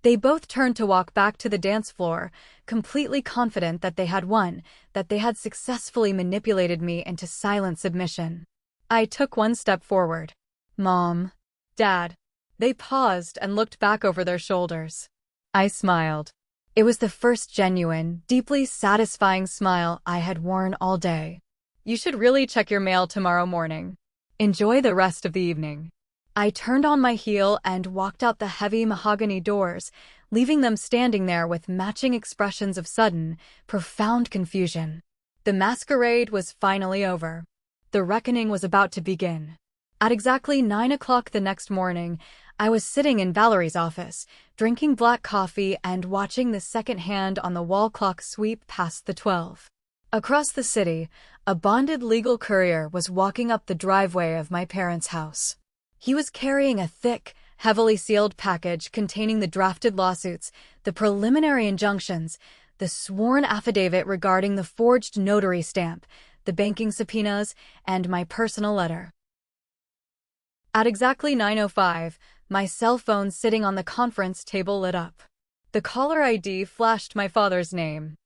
They both turned to walk back to the dance floor, completely confident that they had won, that they had successfully manipulated me into silent submission. I took one step forward. "Mom, Dad." They paused and looked back over their shoulders. I smiled. It was the first genuine, deeply satisfying smile I had worn all day. You should really check your mail tomorrow morning. Enjoy the rest of the evening. I turned on my heel and walked out the heavy mahogany doors, leaving them standing there with matching expressions of sudden, profound confusion. The masquerade was finally over. The reckoning was about to begin. At exactly 9 o'clock the next morning, I was sitting in Valerie's office, drinking black coffee and watching the second hand on the wall clock sweep past the 12. Across the city, a bonded legal courier was walking up the driveway of my parents' house. He was carrying a thick, heavily sealed package containing the drafted lawsuits, the preliminary injunctions, the sworn affidavit regarding the forged notary stamp, the banking subpoenas, and my personal letter. At exactly 9:05, my cell phone sitting on the conference table lit up. The caller ID flashed my father's name.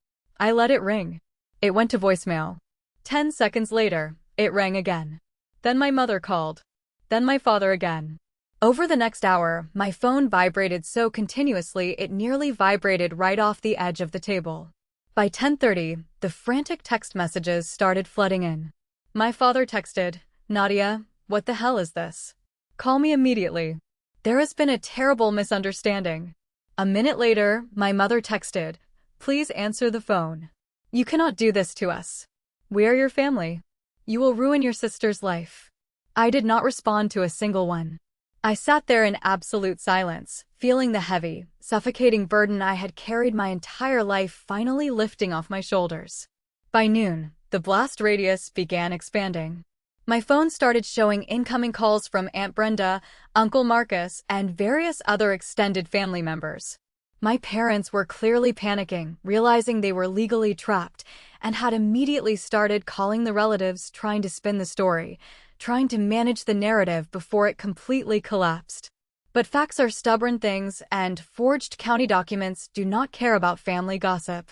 I let it ring. It went to voicemail. 10 seconds later, it rang again. Then my mother called. Then my father again. Over the next hour, my phone vibrated so continuously it nearly vibrated right off the edge of the table. By 10:30, the frantic text messages started flooding in. My father texted, "Nadia, what the hell is this? Call me immediately. There has been a terrible misunderstanding." A minute later, my mother texted, "Please answer the phone. You cannot do this to us. We are your family. You will ruin your sister's life." I did not respond to a single one. I sat there in absolute silence, feeling the heavy, suffocating burden I had carried my entire life finally lifting off my shoulders. By noon, the blast radius began expanding. My phone started showing incoming calls from Aunt Brenda, Uncle Marcus, and various other extended family members. My parents were clearly panicking, realizing they were legally trapped, and had immediately started calling the relatives trying to spin the story, trying to manage the narrative before it completely collapsed. But facts are stubborn things, and forged county documents do not care about family gossip.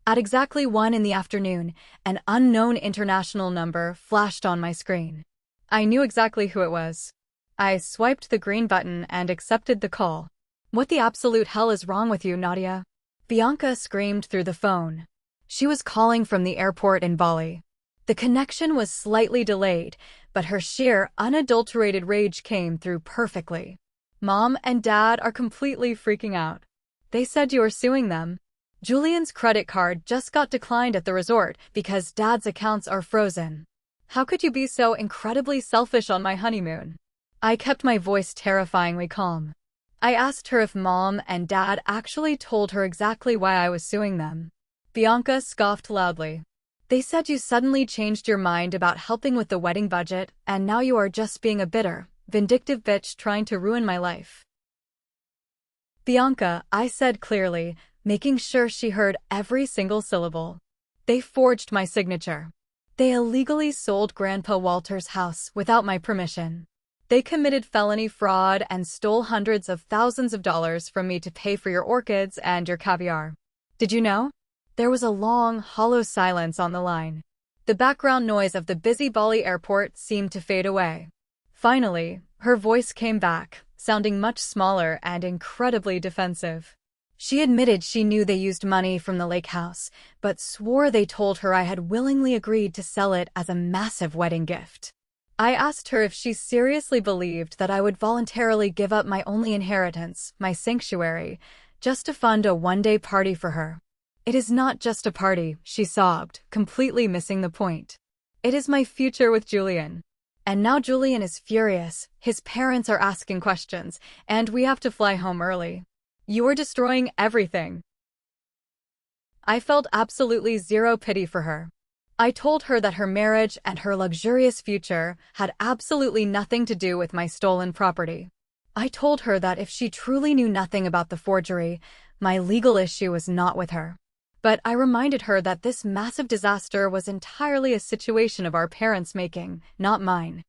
At exactly 1 in the afternoon, an unknown international number flashed on my screen. I knew exactly who it was. I swiped the green button and accepted the call. "What the absolute hell is wrong with you, Nadia?" Bianca screamed through the phone. She was calling from the airport in Bali. The connection was slightly delayed, but her sheer, unadulterated rage came through perfectly. "Mom and Dad are completely freaking out. They said you are suing them. Julian's credit card just got declined at the resort because Dad's accounts are frozen. How could you be so incredibly selfish on my honeymoon?" I kept my voice terrifyingly calm. I asked her if Mom and Dad actually told her exactly why I was suing them. Bianca scoffed loudly. "They said you suddenly changed your mind about helping with the wedding budget, and now you are just being a bitter, vindictive bitch trying to ruin my life." "Bianca," I said clearly, making sure she heard every single syllable. "They forged my signature. They illegally sold Grandpa Walter's house without my permission. They committed felony fraud and stole hundreds of thousands of dollars from me to pay for your orchids and your caviar. Did you know?" There was a long, hollow silence on the line. The background noise of the busy Bali airport seemed to fade away. Finally, her voice came back, sounding much smaller and incredibly defensive. She admitted she knew they used money from the lake house, but swore they told her I had willingly agreed to sell it as a massive wedding gift. I asked her if she seriously believed that I would voluntarily give up my only inheritance, my sanctuary, just to fund a one-day party for her. "It is not just a party," she sobbed, completely missing the point. "It is my future with Julian. And now Julian is furious, his parents are asking questions, and we have to fly home early. You are destroying everything." I felt absolutely zero pity for her. I told her that her marriage and her luxurious future had absolutely nothing to do with my stolen property. I told her that if she truly knew nothing about the forgery, my legal issue was not with her. But I reminded her that this massive disaster was entirely a situation of our parents' making, not mine.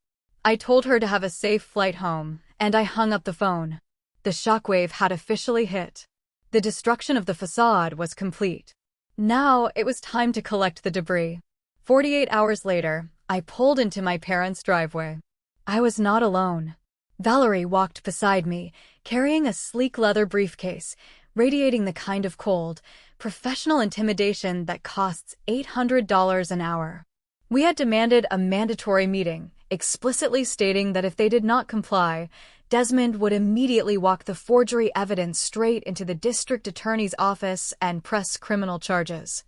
I told her to have a safe flight home, and I hung up the phone. The shockwave had officially hit. The destruction of the facade was complete. Now it was time to collect the debris. 48 hours later, I pulled into my parents' driveway. I was not alone. Valerie walked beside me, carrying a sleek leather briefcase, radiating the kind of cold, professional intimidation that costs $800 an hour. We had demanded a mandatory meeting, explicitly stating that if they did not comply, Desmond would immediately walk the forgery evidence straight into the district attorney's office and press criminal charges.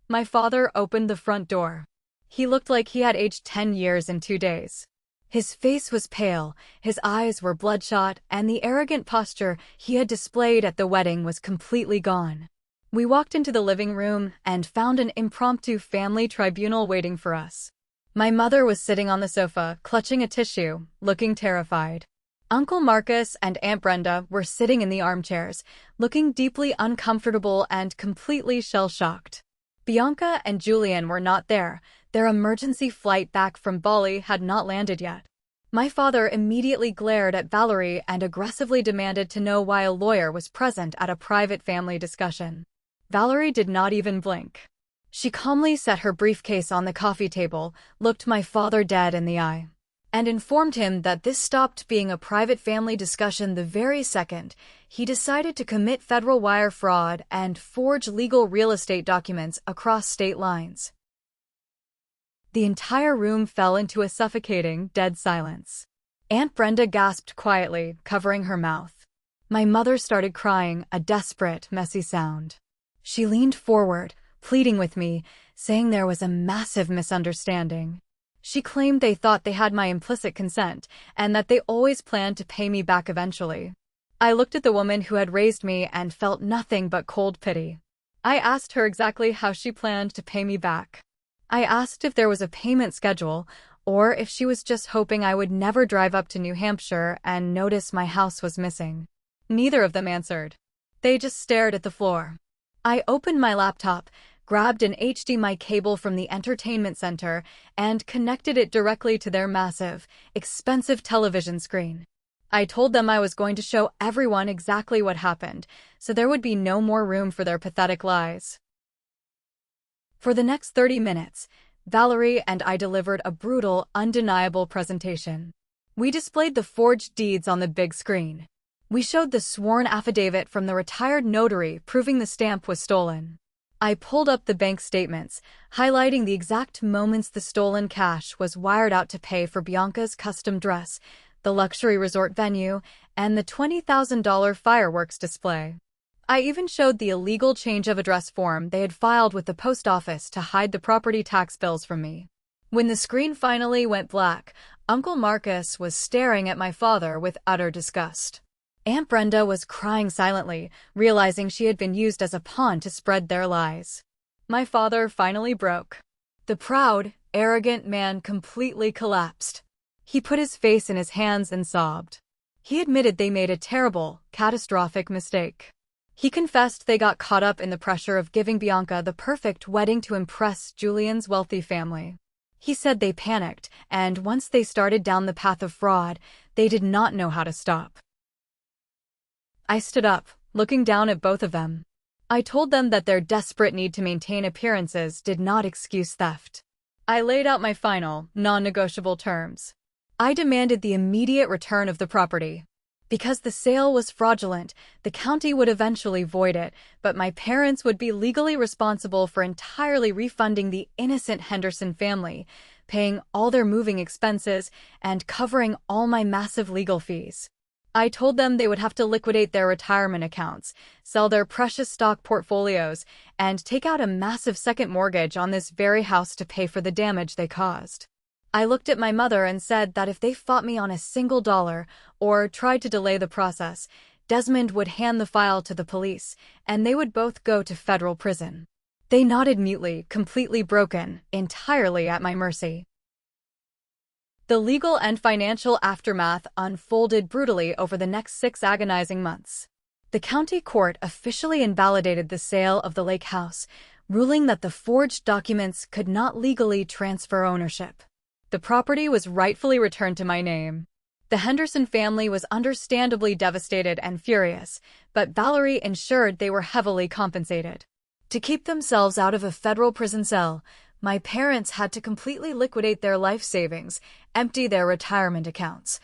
My father opened the front door. He looked like he had aged 10 years in 2 days. His face was pale, his eyes were bloodshot, and the arrogant posture he had displayed at the wedding was completely gone. We walked into the living room and found an impromptu family tribunal waiting for us. My mother was sitting on the sofa, clutching a tissue, looking terrified. Uncle Marcus and Aunt Brenda were sitting in the armchairs, looking deeply uncomfortable and completely shell-shocked. Bianca and Julian were not there. Their emergency flight back from Bali had not landed yet. My father immediately glared at Valerie and aggressively demanded to know why a lawyer was present at a private family discussion. Valerie did not even blink. She calmly set her briefcase on the coffee table, looked my father dead in the eye, and informed him that this stopped being a private family discussion the very second he decided to commit federal wire fraud and forge legal real estate documents across state lines. The entire room fell into a suffocating, dead silence. Aunt Brenda gasped quietly, covering her mouth. My mother started crying, a desperate, messy sound. She leaned forward, pleading with me, saying there was a massive misunderstanding. She claimed they thought they had my implicit consent, and that they always planned to pay me back eventually. I looked at the woman who had raised me and felt nothing but cold pity. I asked her exactly how she planned to pay me back. I asked if there was a payment schedule, or if she was just hoping I would never drive up to New Hampshire and notice my house was missing. Neither of them answered. They just stared at the floor. I opened my laptop, grabbed an HDMI cable from the entertainment center, and connected it directly to their massive, expensive television screen. I told them I was going to show everyone exactly what happened, so there would be no more room for their pathetic lies. For the next 30 minutes, Valerie and I delivered a brutal, undeniable presentation. We displayed the forged deeds on the big screen. We showed the sworn affidavit from the retired notary proving the stamp was stolen. I pulled up the bank statements, highlighting the exact moments the stolen cash was wired out to pay for Bianca's custom dress, the luxury resort venue, and the $20,000 fireworks display. I even showed the illegal change of address form they had filed with the post office to hide the property tax bills from me. When the screen finally went black, Uncle Marcus was staring at my father with utter disgust. Aunt Brenda was crying silently, realizing she had been used as a pawn to spread their lies. My father finally broke. The proud, arrogant man completely collapsed. He put his face in his hands and sobbed. He admitted they made a terrible, catastrophic mistake. He confessed they got caught up in the pressure of giving Bianca the perfect wedding to impress Julian's wealthy family. He said they panicked, and once they started down the path of fraud, they did not know how to stop. I stood up, looking down at both of them. I told them that their desperate need to maintain appearances did not excuse theft. I laid out my final, non-negotiable terms. I demanded the immediate return of the property. Because the sale was fraudulent, the county would eventually void it, but my parents would be legally responsible for entirely refunding the innocent Henderson family, paying all their moving expenses, and covering all my massive legal fees. I told them they would have to liquidate their retirement accounts, sell their precious stock portfolios, and take out a massive second mortgage on this very house to pay for the damage they caused. I looked at my mother and said that if they fought me on a single dollar or tried to delay the process, Desmond would hand the file to the police, and they would both go to federal prison. They nodded mutely, completely broken, entirely at my mercy. The legal and financial aftermath unfolded brutally over the next 6 agonizing months. The county court officially invalidated the sale of the lake house, ruling that the forged documents could not legally transfer ownership. The property was rightfully returned to my name. The Henderson family was understandably devastated and furious, but Valerie ensured they were heavily compensated. To keep themselves out of a federal prison cell, my parents had to completely liquidate their life savings, empty their retirement accounts,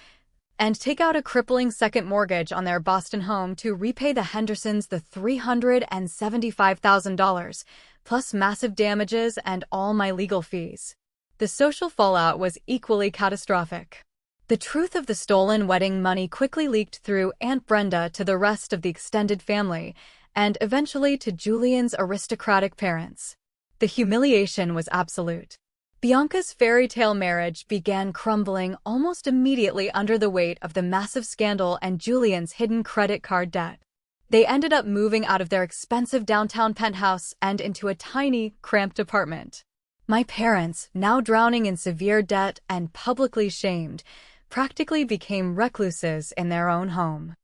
and take out a crippling second mortgage on their Boston home to repay the Hendersons the $375,000, plus massive damages and all my legal fees. The social fallout was equally catastrophic. The truth of the stolen wedding money quickly leaked through Aunt Brenda to the rest of the extended family, and eventually to Julian's aristocratic parents. The humiliation was absolute. Bianca's fairy tale marriage began crumbling almost immediately under the weight of the massive scandal and Julian's hidden credit card debt. They ended up moving out of their expensive downtown penthouse and into a tiny, cramped apartment. My parents, now drowning in severe debt and publicly shamed, practically became recluses in their own home.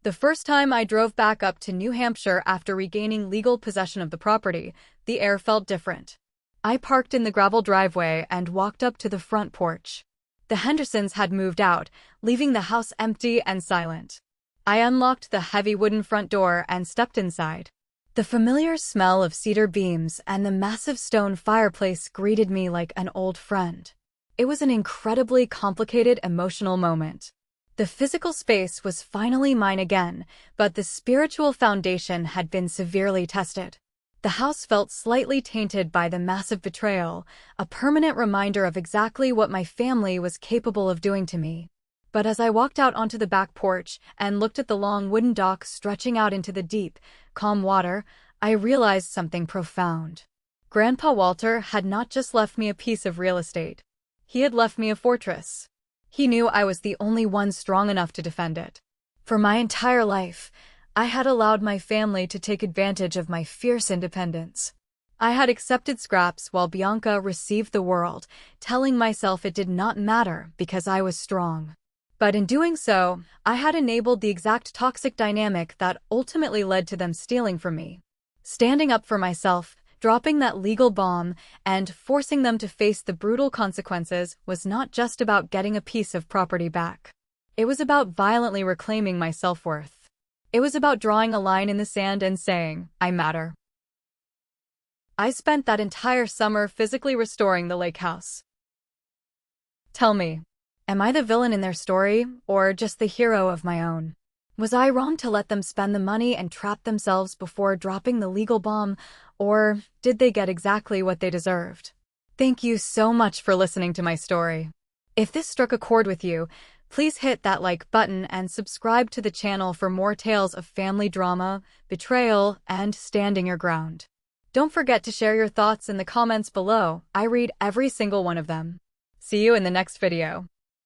The first time I drove back up to New Hampshire after regaining legal possession of the property, the air felt different. I parked in the gravel driveway and walked up to the front porch. The Hendersons had moved out, leaving the house empty and silent. I unlocked the heavy wooden front door and stepped inside. The familiar smell of cedar beams and the massive stone fireplace greeted me like an old friend. It was an incredibly complicated emotional moment. The physical space was finally mine again, but the spiritual foundation had been severely tested. The house felt slightly tainted by the massive betrayal, a permanent reminder of exactly what my family was capable of doing to me. But as I walked out onto the back porch and looked at the long wooden dock stretching out into the deep, calm water, I realized something profound. Grandpa Walter had not just left me a piece of real estate. He had left me a fortress. He knew I was the only one strong enough to defend it. For my entire life, I had allowed my family to take advantage of my fierce independence. I had accepted scraps while Bianca received the world, telling myself it did not matter because I was strong. But in doing so, I had enabled the exact toxic dynamic that ultimately led to them stealing from me. Standing up for myself, dropping that legal bomb, and forcing them to face the brutal consequences was not just about getting a piece of property back. It was about violently reclaiming my self-worth. It was about drawing a line in the sand and saying, I matter. I spent that entire summer physically restoring the lake house. Tell me, am I the villain in their story, or just the hero of my own? Was I wrong to let them spend the money and trap themselves before dropping the legal bomb, or did they get exactly what they deserved? Thank you so much for listening to my story. If this struck a chord with you, please hit that like button and subscribe to the channel for more tales of family drama, betrayal, and standing your ground. Don't forget to share your thoughts in the comments below. I read every single one of them. See you in the next video.